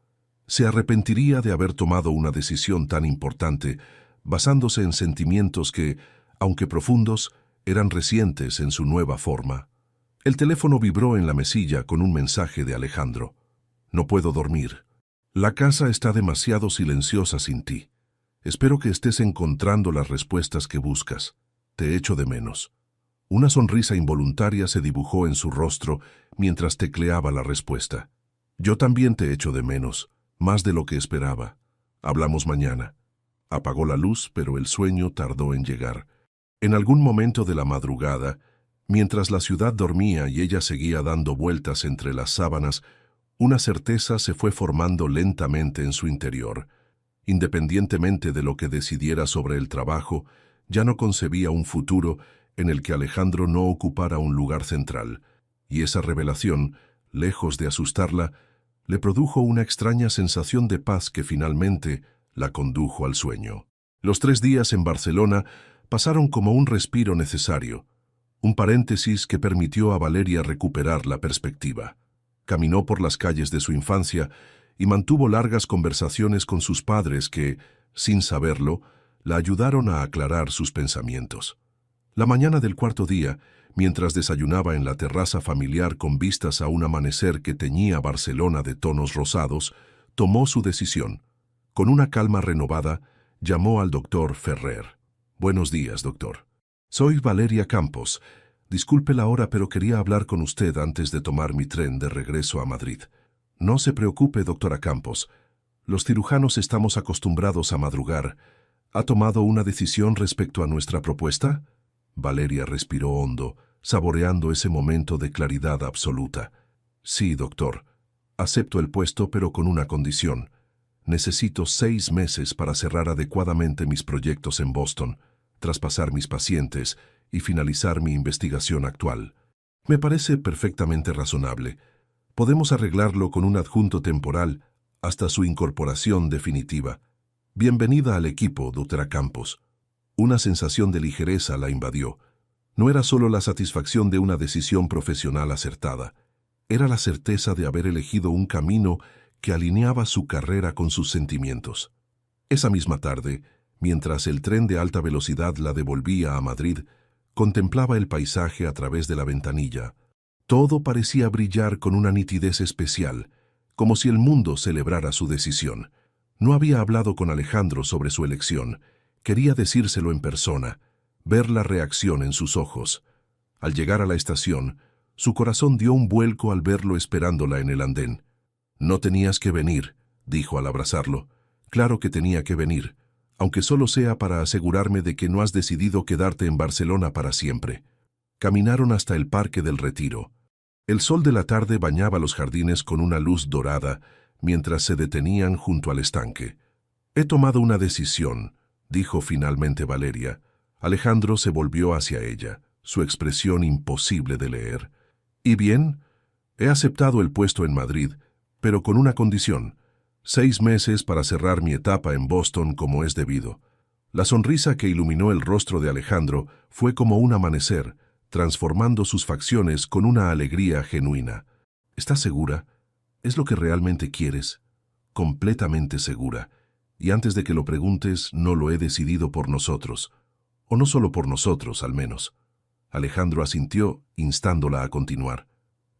¿Se arrepentiría de haber tomado una decisión tan importante, basándose en sentimientos que, aunque profundos, eran recientes en su nueva forma? El teléfono vibró en la mesilla con un mensaje de Alejandro. «No puedo dormir. La casa está demasiado silenciosa sin ti. Espero que estés encontrando las respuestas que buscas. Te echo de menos». Una sonrisa involuntaria se dibujó en su rostro mientras tecleaba la respuesta. «Yo también te echo de menos, más de lo que esperaba. Hablamos mañana». Apagó la luz, pero el sueño tardó en llegar. En algún momento de la madrugada, mientras la ciudad dormía y ella seguía dando vueltas entre las sábanas, una certeza se fue formando lentamente en su interior. Independientemente de lo que decidiera sobre el trabajo, ya no concebía un futuro en el que Alejandro no ocupara un lugar central, y esa revelación, lejos de asustarla, le produjo una extraña sensación de paz que finalmente la condujo al sueño. Los 3 días en Barcelona pasaron como un respiro necesario, un paréntesis que permitió a Valeria recuperar la perspectiva. Caminó por las calles de su infancia y mantuvo largas conversaciones con sus padres que, sin saberlo, la ayudaron a aclarar sus pensamientos. La mañana del 4.º día, mientras desayunaba en la terraza familiar con vistas a un amanecer que teñía Barcelona de tonos rosados, tomó su decisión. Con una calma renovada, llamó al doctor Ferrer. «Buenos días, doctor. Soy Valeria Campos. Disculpe la hora, pero quería hablar con usted antes de tomar mi tren de regreso a Madrid». «No se preocupe, doctora Campos. Los cirujanos estamos acostumbrados a madrugar. ¿Ha tomado una decisión respecto a nuestra propuesta?». Valeria respiró hondo, saboreando ese momento de claridad absoluta. «Sí, doctor. Acepto el puesto, pero con una condición. Necesito 6 meses para cerrar adecuadamente mis proyectos en Boston, traspasar mis pacientes y finalizar mi investigación actual». «Me parece perfectamente razonable. Podemos arreglarlo con un adjunto temporal hasta su incorporación definitiva. Bienvenida al equipo, doctora Campos». Una sensación de ligereza la invadió. No era solo la satisfacción de una decisión profesional acertada, era la certeza de haber elegido un camino que alineaba su carrera con sus sentimientos. Esa misma tarde, mientras el tren de alta velocidad la devolvía a Madrid, contemplaba el paisaje a través de la ventanilla, Todo parecía brillar con una nitidez especial, como si el mundo celebrara su decisión. No había hablado con Alejandro sobre su elección. Quería decírselo en persona, ver la reacción en sus ojos. Al llegar a la estación, su corazón dio un vuelco al verlo esperándola en el andén. «No tenías que venir», dijo al abrazarlo. «Claro que tenía que venir, aunque solo sea para asegurarme de que no has decidido quedarte en Barcelona para siempre». Caminaron hasta el Parque del Retiro. El sol de la tarde bañaba los jardines con una luz dorada mientras se detenían junto al estanque. «He tomado una decisión», dijo finalmente Valeria. Alejandro se volvió hacia ella, su expresión imposible de leer. «¿Y bien? He aceptado el puesto en Madrid, pero con una condición: 6 meses para cerrar mi etapa en Boston como es debido». La sonrisa que iluminó el rostro de Alejandro fue como un amanecer, transformando sus facciones con una alegría genuina. «¿Estás segura? ¿Es lo que realmente quieres?» «Completamente segura. Y antes de que lo preguntes, no lo he decidido por nosotros. O no solo por nosotros, al menos». Alejandro asintió, instándola a continuar.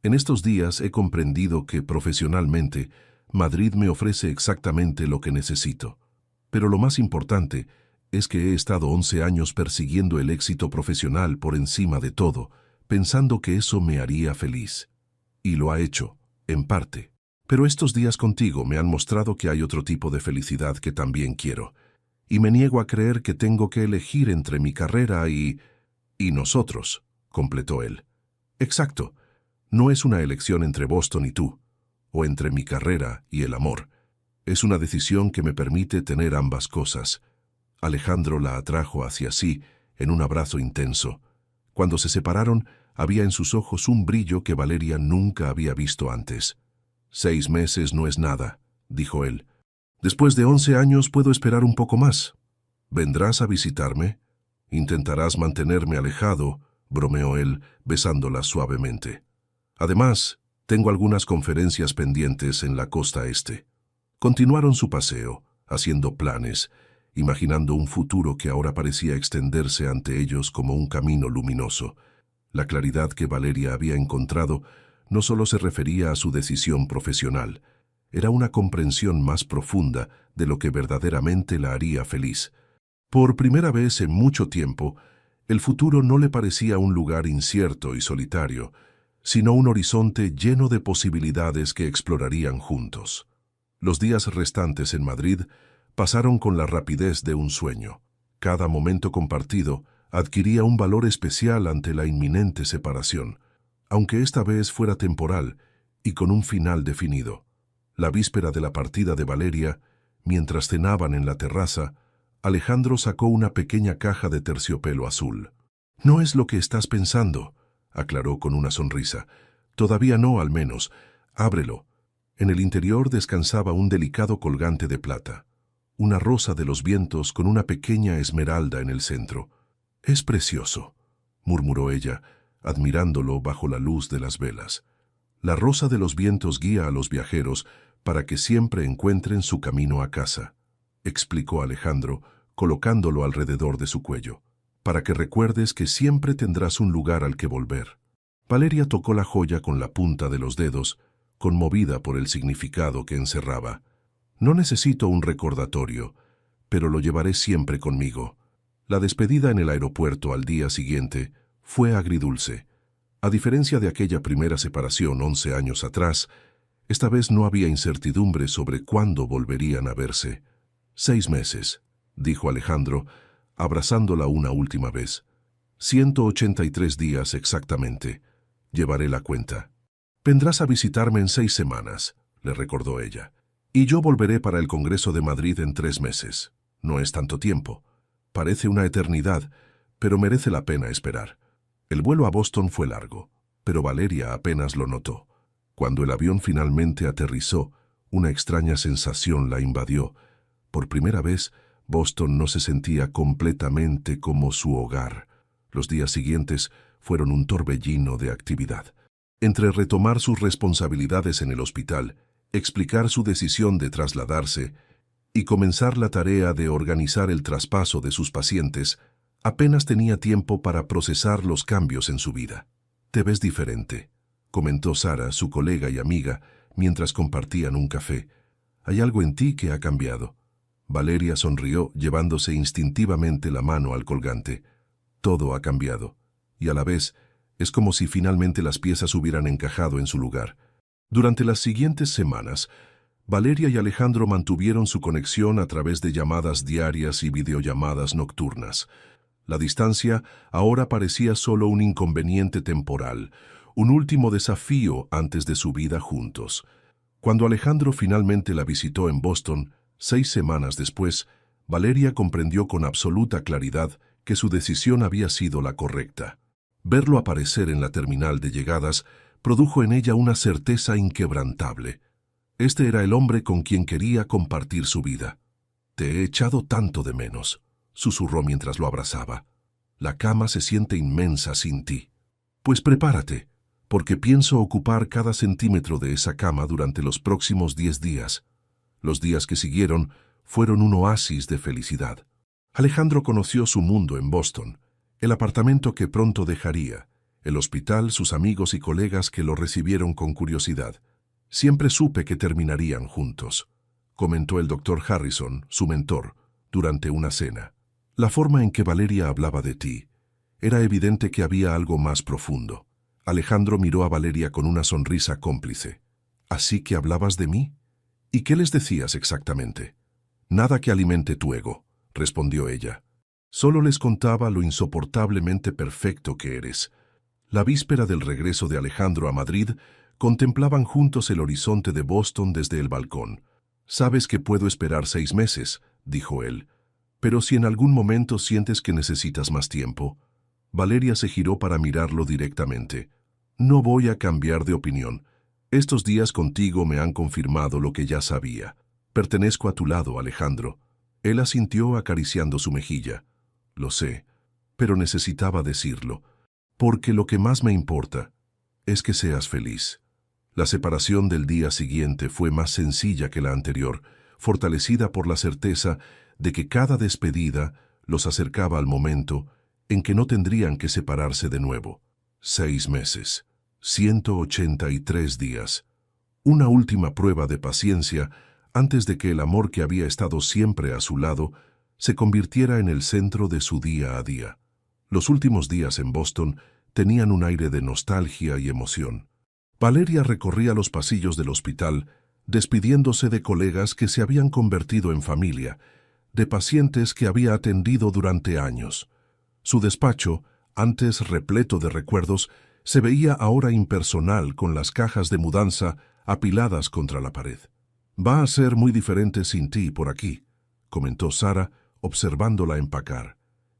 «En estos días he comprendido que, profesionalmente, Madrid me ofrece exactamente lo que necesito. Pero lo más importante es que he estado 11 años persiguiendo el éxito profesional por encima de todo, pensando que eso me haría feliz. Y lo ha hecho, en parte. Pero estos días contigo me han mostrado que hay otro tipo de felicidad que también quiero. Y me niego a creer que tengo que elegir entre mi carrera y nosotros», completó él. «Exacto. No es una elección entre Boston y tú, o entre mi carrera y el amor. Es una decisión que me permite tener ambas cosas». Alejandro la atrajo hacia sí en un abrazo intenso. Cuando se separaron, había en sus ojos un brillo que Valeria nunca había visto antes. «6 meses no es nada», dijo él. «Después de 11 años puedo esperar un poco más. ¿Vendrás a visitarme? Intentarás mantenerme alejado», bromeó él, besándola suavemente. «Además, tengo algunas conferencias pendientes en la costa este». Continuaron su paseo, haciendo planes, imaginando un futuro que ahora parecía extenderse ante ellos como un camino luminoso. La claridad que Valeria había encontrado no solo se refería a su decisión profesional, era una comprensión más profunda de lo que verdaderamente la haría feliz. Por primera vez en mucho tiempo, el futuro no le parecía un lugar incierto y solitario, sino un horizonte lleno de posibilidades que explorarían juntos. Los días restantes en Madrid pasaron con la rapidez de un sueño. Cada momento compartido adquiría un valor especial ante la inminente separación, aunque esta vez fuera temporal y con un final definido. La víspera de la partida de Valeria, mientras cenaban en la terraza, Alejandro sacó una pequeña caja de terciopelo azul. «No es lo que estás pensando», aclaró con una sonrisa. «Todavía no, al menos. Ábrelo». En el interior descansaba un delicado colgante de plata, una rosa de los vientos con una pequeña esmeralda en el centro. «Es precioso», murmuró ella, admirándolo bajo la luz de las velas. «La rosa de los vientos guía a los viajeros para que siempre encuentren su camino a casa», explicó Alejandro, colocándolo alrededor de su cuello, «para que recuerdes que siempre tendrás un lugar al que volver». Valeria tocó la joya con la punta de los dedos, conmovida por el significado que encerraba. «No necesito un recordatorio, pero lo llevaré siempre conmigo». La despedida en el aeropuerto al día siguiente fue agridulce. A diferencia de aquella primera separación 11 años atrás, esta vez no había incertidumbre sobre cuándo volverían a verse. 6 meses, dijo Alejandro, abrazándola una última vez. 183 días exactamente. Llevaré la cuenta. «Vendrás a visitarme en 6 semanas», le recordó ella. «Y yo volveré para el Congreso de Madrid en 3 meses. No es tanto tiempo. Parece una eternidad, pero merece la pena esperar». El vuelo a Boston fue largo, pero Valeria apenas lo notó. Cuando el avión finalmente aterrizó, una extraña sensación la invadió. Por primera vez, Boston no se sentía completamente como su hogar. Los días siguientes fueron un torbellino de actividad. Entre retomar sus responsabilidades en el hospital, explicar su decisión de trasladarse y comenzar la tarea de organizar el traspaso de sus pacientes, apenas tenía tiempo para procesar los cambios en su vida. «Te ves diferente», comentó Sara, su colega y amiga, mientras compartían un café. Hay algo en ti que ha cambiado. Valeria sonrió, llevándose instintivamente la mano al colgante. Todo ha cambiado, y a la vez es como si finalmente las piezas hubieran encajado en su lugar. Durante las siguientes semanas, Valeria y Alejandro mantuvieron su conexión a través de llamadas diarias y videollamadas nocturnas. La distancia ahora parecía solo un inconveniente temporal, un último desafío antes de su vida juntos. Cuando Alejandro finalmente la visitó en Boston, 6 semanas después, Valeria comprendió con absoluta claridad que su decisión había sido la correcta. Verlo aparecer en la terminal de llegadas produjo en ella una certeza inquebrantable. Este era el hombre con quien quería compartir su vida. «Te he echado tanto de menos», susurró mientras lo abrazaba. «La cama se siente inmensa sin ti. Pues prepárate, porque pienso ocupar cada centímetro de esa cama durante los próximos 10 días. Los días que siguieron fueron un oasis de felicidad. Alejandro conoció su mundo en Boston, el apartamento que pronto dejaría, el hospital, sus amigos y colegas que lo recibieron con curiosidad. Siempre supe que terminarían juntos, comentó el doctor Harrison, su mentor, durante una cena. La forma en que Valeria hablaba de ti, era evidente que había algo más profundo. Alejandro miró a Valeria con una sonrisa cómplice. ¿Así que hablabas de mí? ¿Y qué les decías exactamente? Nada que alimente tu ego, respondió ella. Solo les contaba lo insoportablemente perfecto que eres. La víspera del regreso de Alejandro a Madrid, contemplaban juntos el horizonte de Boston desde el balcón. «Sabes que puedo esperar 6 meses», dijo él. «Pero si en algún momento sientes que necesitas más tiempo». Valeria se giró para mirarlo directamente. «No voy a cambiar de opinión. Estos días contigo me han confirmado lo que ya sabía. Pertenezco a tu lado, Alejandro». Él asintió acariciando su mejilla. «Lo sé, pero necesitaba decirlo, porque lo que más me importa es que seas feliz». La separación del día siguiente fue más sencilla que la anterior, fortalecida por la certeza de que cada despedida los acercaba al momento en que no tendrían que separarse de nuevo. 6 meses, 183 días. Una última prueba de paciencia antes de que el amor que había estado siempre a su lado se convirtiera en el centro de su día a día. Los últimos días en Boston tenían un aire de nostalgia y emoción. Valeria recorría los pasillos del hospital, despidiéndose de colegas que se habían convertido en familia, de pacientes que había atendido durante años. Su despacho, antes repleto de recuerdos, se veía ahora impersonal con las cajas de mudanza apiladas contra la pared. «Va a ser muy diferente sin ti por aquí», comentó Sara, observándola empacar.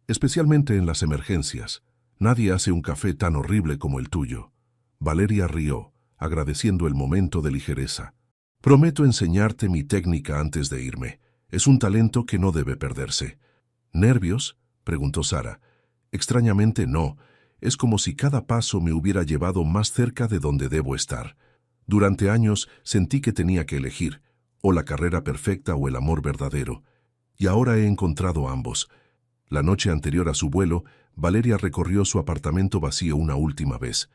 «Especialmente en las emergencias. Nadie hace un café tan horrible como el tuyo». Valeria rió, agradeciendo el momento de ligereza. «Prometo enseñarte mi técnica antes de irme. Es un talento que no debe perderse». «¿Nervios?», preguntó Sara. «Extrañamente no. Es como si cada paso me hubiera llevado más cerca de donde debo estar. Durante años sentí que tenía que elegir, o la carrera perfecta o el amor verdadero. Y ahora he encontrado ambos». La noche anterior a su vuelo, Valeria recorrió su apartamento vacío una última vez.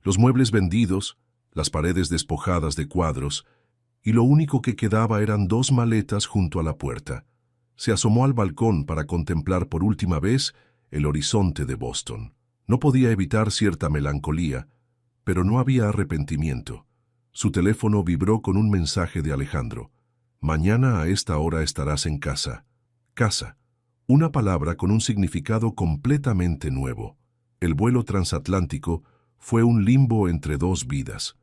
Los muebles vendidos, las paredes despojadas de cuadros, y lo único que quedaba eran 2 maletas junto a la puerta. Se asomó al balcón para contemplar por última vez el horizonte de Boston. No podía evitar cierta melancolía, pero no había arrepentimiento. Su teléfono vibró con un mensaje de Alejandro. «Mañana a esta hora estarás en casa». Casa. Una palabra con un significado completamente nuevo. El vuelo transatlántico fue un limbo entre 2 vidas.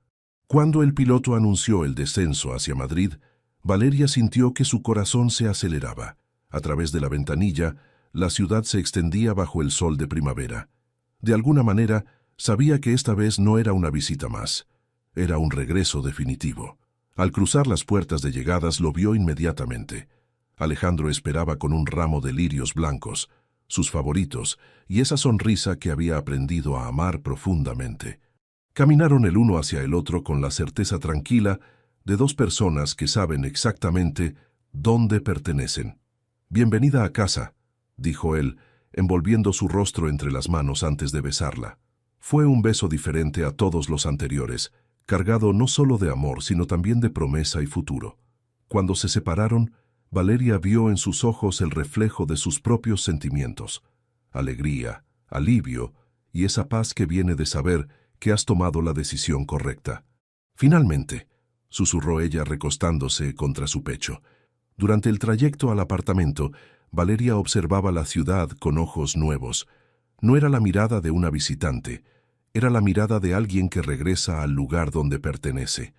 Cuando el piloto anunció el descenso hacia Madrid, Valeria sintió que su corazón se aceleraba. A través de la ventanilla, la ciudad se extendía bajo el sol de primavera. De alguna manera, sabía que esta vez no era una visita más. Era un regreso definitivo. Al cruzar las puertas de llegadas lo vio inmediatamente. Alejandro esperaba con un ramo de lirios blancos, sus favoritos, y esa sonrisa que había aprendido a amar profundamente. Caminaron el uno hacia el otro con la certeza tranquila de 2 personas que saben exactamente dónde pertenecen. «Bienvenida a casa», dijo él, envolviendo su rostro entre las manos antes de besarla. Fue un beso diferente a todos los anteriores, cargado no solo de amor, sino también de promesa y futuro. Cuando se separaron, Valeria vio en sus ojos el reflejo de sus propios sentimientos: alegría, alivio y esa paz que viene de saber que has tomado la decisión correcta. Finalmente, susurró ella recostándose contra su pecho. Durante el trayecto al apartamento, Valeria observaba la ciudad con ojos nuevos. No era la mirada de una visitante, era la mirada de alguien que regresa al lugar donde pertenece.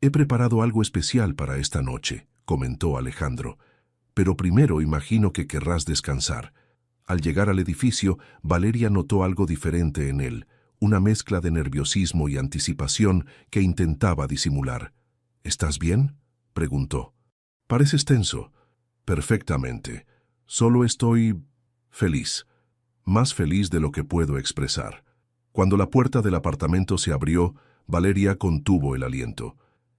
He preparado algo especial para esta noche, comentó Alejandro, pero primero imagino que querrás descansar. Al llegar al edificio, Valeria notó algo diferente en él, una mezcla de nerviosismo y anticipación que intentaba disimular. ¿Estás bien?, preguntó. Pareces tenso. Perfectamente. Solo estoy feliz. Más feliz de lo que puedo expresar. Cuando la puerta del apartamento se abrió, Valeria contuvo el aliento.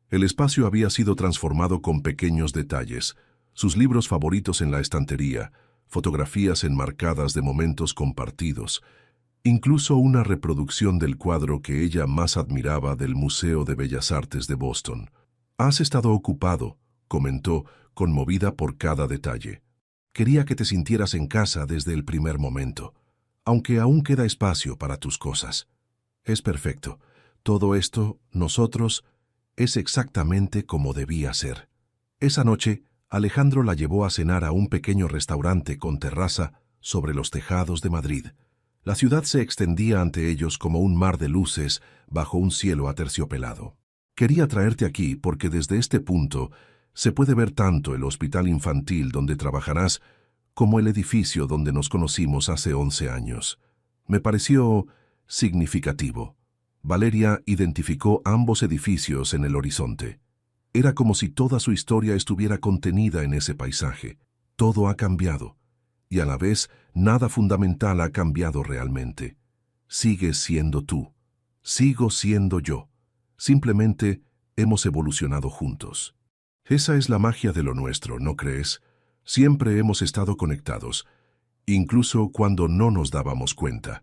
El espacio había sido transformado con pequeños detalles: sus libros favoritos en la estantería, fotografías enmarcadas de momentos compartidos, incluso una reproducción del cuadro que ella más admiraba del Museo de Bellas Artes de Boston. «Has estado ocupado», comentó, conmovida por cada detalle. «Quería que te sintieras en casa desde el primer momento, aunque aún queda espacio para tus cosas. Es perfecto. Todo esto, nosotros, es exactamente como debía ser». Esa noche, Alejandro la llevó a cenar a un pequeño restaurante con terraza sobre los tejados de Madrid. La ciudad se extendía ante ellos como un mar de luces bajo un cielo aterciopelado. «Quería traerte aquí porque desde este punto se puede ver tanto el hospital infantil donde trabajarás como el edificio donde nos conocimos hace 11 años. Me pareció significativo». Valeria identificó ambos edificios en el horizonte. Era como si toda su historia estuviera contenida en ese paisaje. Todo ha cambiado, y a la vez nada fundamental ha cambiado realmente. Sigues siendo tú. Sigo siendo yo. Simplemente hemos evolucionado juntos. Esa es la magia de lo nuestro, ¿no crees? Siempre hemos estado conectados, incluso cuando no nos dábamos cuenta.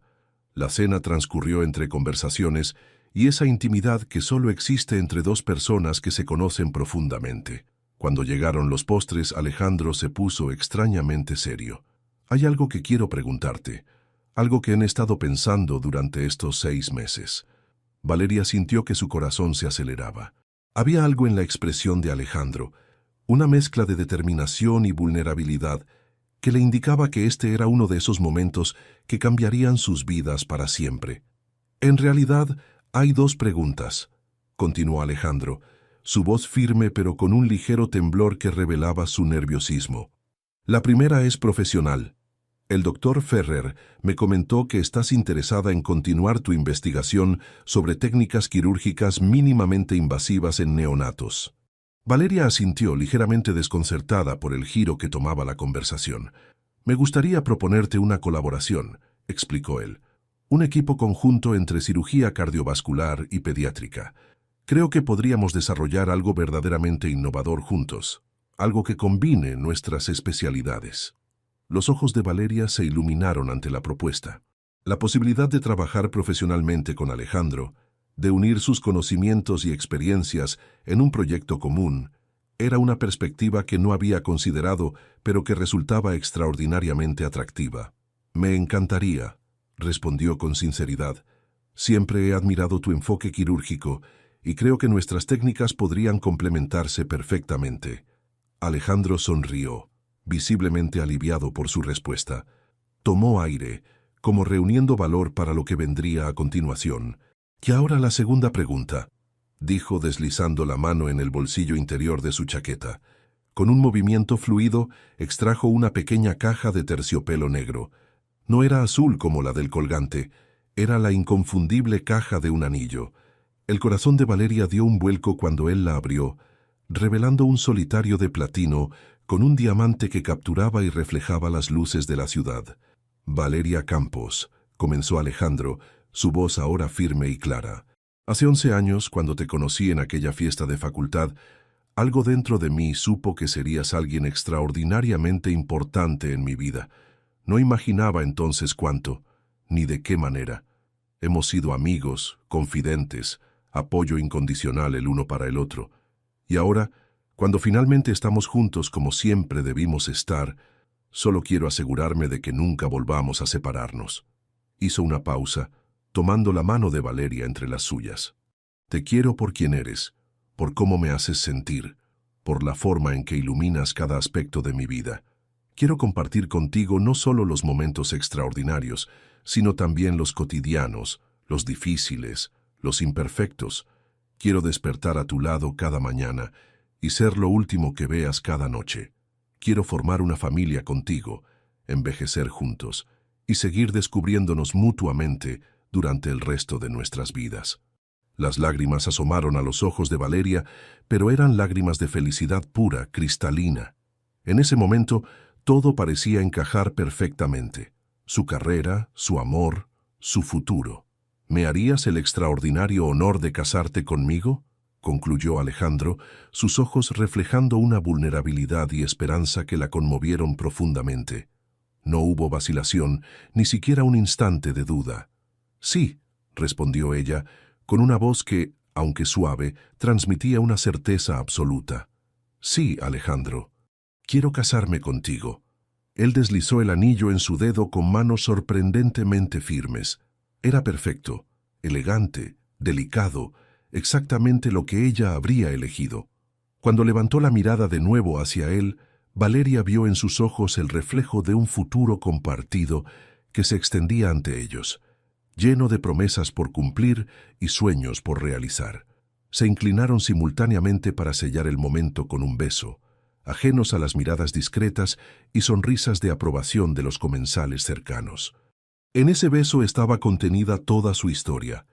La cena transcurrió entre conversaciones y esa intimidad que solo existe entre dos personas que se conocen profundamente. Cuando llegaron los postres, Alejandro se puso extrañamente serio. «Hay algo que quiero preguntarte, algo que he estado pensando durante estos 6 meses». Valeria sintió que su corazón se aceleraba. Había algo en la expresión de Alejandro, una mezcla de determinación y vulnerabilidad, que le indicaba que este era uno de esos momentos que cambiarían sus vidas para siempre. «En realidad, hay 2 preguntas», continuó Alejandro, su voz firme pero con un ligero temblor que revelaba su nerviosismo. «La primera es profesional. El doctor Ferrer me comentó que estás interesada en continuar tu investigación sobre técnicas quirúrgicas mínimamente invasivas en neonatos». Valeria asintió, ligeramente desconcertada por el giro que tomaba la conversación. «Me gustaría proponerte una colaboración», explicó él. «Un equipo conjunto entre cirugía cardiovascular y pediátrica. Creo que podríamos desarrollar algo verdaderamente innovador juntos, algo que combine nuestras especialidades». Los ojos de Valeria se iluminaron ante la propuesta. La posibilidad de trabajar profesionalmente con Alejandro, de unir sus conocimientos y experiencias en un proyecto común, era una perspectiva que no había considerado, pero que resultaba extraordinariamente atractiva. «Me encantaría», respondió con sinceridad. «Siempre he admirado tu enfoque quirúrgico y creo que nuestras técnicas podrían complementarse perfectamente». Alejandro sonrió, visiblemente aliviado por su respuesta. Tomó aire, como reuniendo valor para lo que vendría a continuación. «Y ahora la segunda pregunta», dijo deslizando la mano en el bolsillo interior de su chaqueta. Con un movimiento fluido, extrajo una pequeña caja de terciopelo negro. No era azul como la del colgante, era la inconfundible caja de un anillo. El corazón de Valeria dio un vuelco cuando él la abrió, revelando un solitario de platino con un diamante que capturaba y reflejaba las luces de la ciudad. «Valeria Campos», comenzó Alejandro, su voz ahora firme y clara. «Hace 11 años, cuando te conocí en aquella fiesta de facultad, algo dentro de mí supo que serías alguien extraordinariamente importante en mi vida. No imaginaba entonces cuánto, ni de qué manera. Hemos sido amigos, confidentes, apoyo incondicional el uno para el otro. Y ahora, cuando finalmente estamos juntos como siempre debimos estar, solo quiero asegurarme de que nunca volvamos a separarnos. Hizo una pausa, tomando la mano de Valeria entre las suyas. Te quiero por quien eres, por cómo me haces sentir, por la forma en que iluminas cada aspecto de mi vida. Quiero compartir contigo no solo los momentos extraordinarios, sino también los cotidianos, los difíciles, los imperfectos. Quiero despertar a tu lado cada mañana y ser lo último que veas cada noche. Quiero formar una familia contigo, envejecer juntos y seguir descubriéndonos mutuamente durante el resto de nuestras vidas. Las lágrimas asomaron a los ojos de Valeria, pero eran lágrimas de felicidad pura, cristalina. En ese momento, todo parecía encajar perfectamente. Su carrera, su amor, su futuro. ¿Me harías el extraordinario honor de casarte conmigo?, concluyó Alejandro, sus ojos reflejando una vulnerabilidad y esperanza que la conmovieron profundamente. No hubo vacilación, ni siquiera un instante de duda. Sí, respondió ella, con una voz que, aunque suave, transmitía una certeza absoluta. Sí, Alejandro, quiero casarme contigo. Él deslizó el anillo en su dedo con manos sorprendentemente firmes. Era perfecto, elegante, delicado, exactamente lo que ella habría elegido. Cuando levantó la mirada de nuevo hacia él, Valeria vio en sus ojos el reflejo de un futuro compartido que se extendía ante ellos, lleno de promesas por cumplir y sueños por realizar. Se inclinaron simultáneamente para sellar el momento con un beso, ajenos a las miradas discretas y sonrisas de aprobación de los comensales cercanos. En ese beso estaba contenida toda su historia,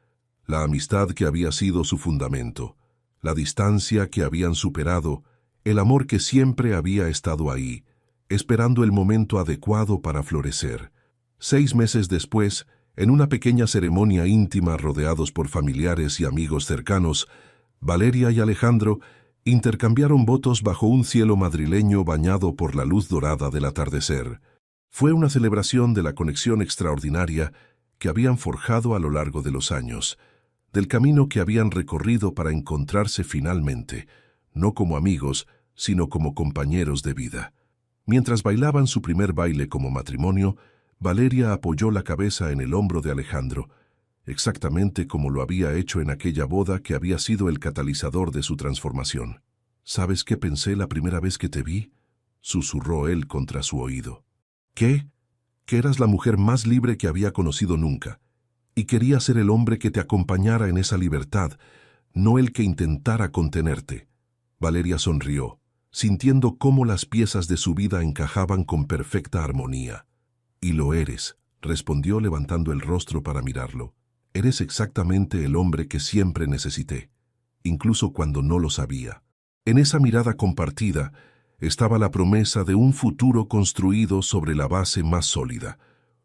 la amistad que había sido su fundamento, la distancia que habían superado, el amor que siempre había estado ahí, esperando el momento adecuado para florecer. 6 meses después, en una pequeña ceremonia íntima rodeados por familiares y amigos cercanos, Valeria y Alejandro intercambiaron votos bajo un cielo madrileño bañado por la luz dorada del atardecer. Fue una celebración de la conexión extraordinaria que habían forjado a lo largo de los años, del camino que habían recorrido para encontrarse finalmente, no como amigos, sino como compañeros de vida. Mientras bailaban su primer baile como matrimonio, Valeria apoyó la cabeza en el hombro de Alejandro, exactamente como lo había hecho en aquella boda que había sido el catalizador de su transformación. ¿Sabes qué pensé la primera vez que te vi?, susurró él contra su oído. ¿Qué? Que eras la mujer más libre que había conocido nunca, y quería ser el hombre que te acompañara en esa libertad, no el que intentara contenerte. Valeria sonrió, sintiendo cómo las piezas de su vida encajaban con perfecta armonía. «Y lo eres», respondió levantando el rostro para mirarlo. «Eres exactamente el hombre que siempre necesité, incluso cuando no lo sabía». En esa mirada compartida estaba la promesa de un futuro construido sobre la base más sólida,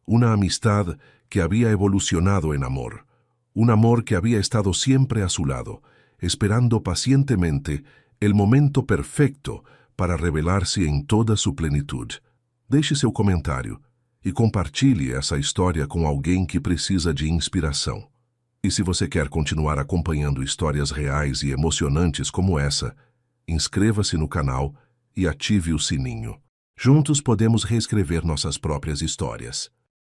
una amistad que había evolucionado en amor, un amor que había estado siempre a su lado, esperando pacientemente el momento perfecto para revelarse em toda sua plenitude. Deixe seu comentário e compartilhe essa história com alguém que precisa de inspiração. E se você quer continuar acompanhando histórias reais e emocionantes como essa, inscreva-se no canal e ative o sininho. Juntos podemos reescrever nossas próprias histórias.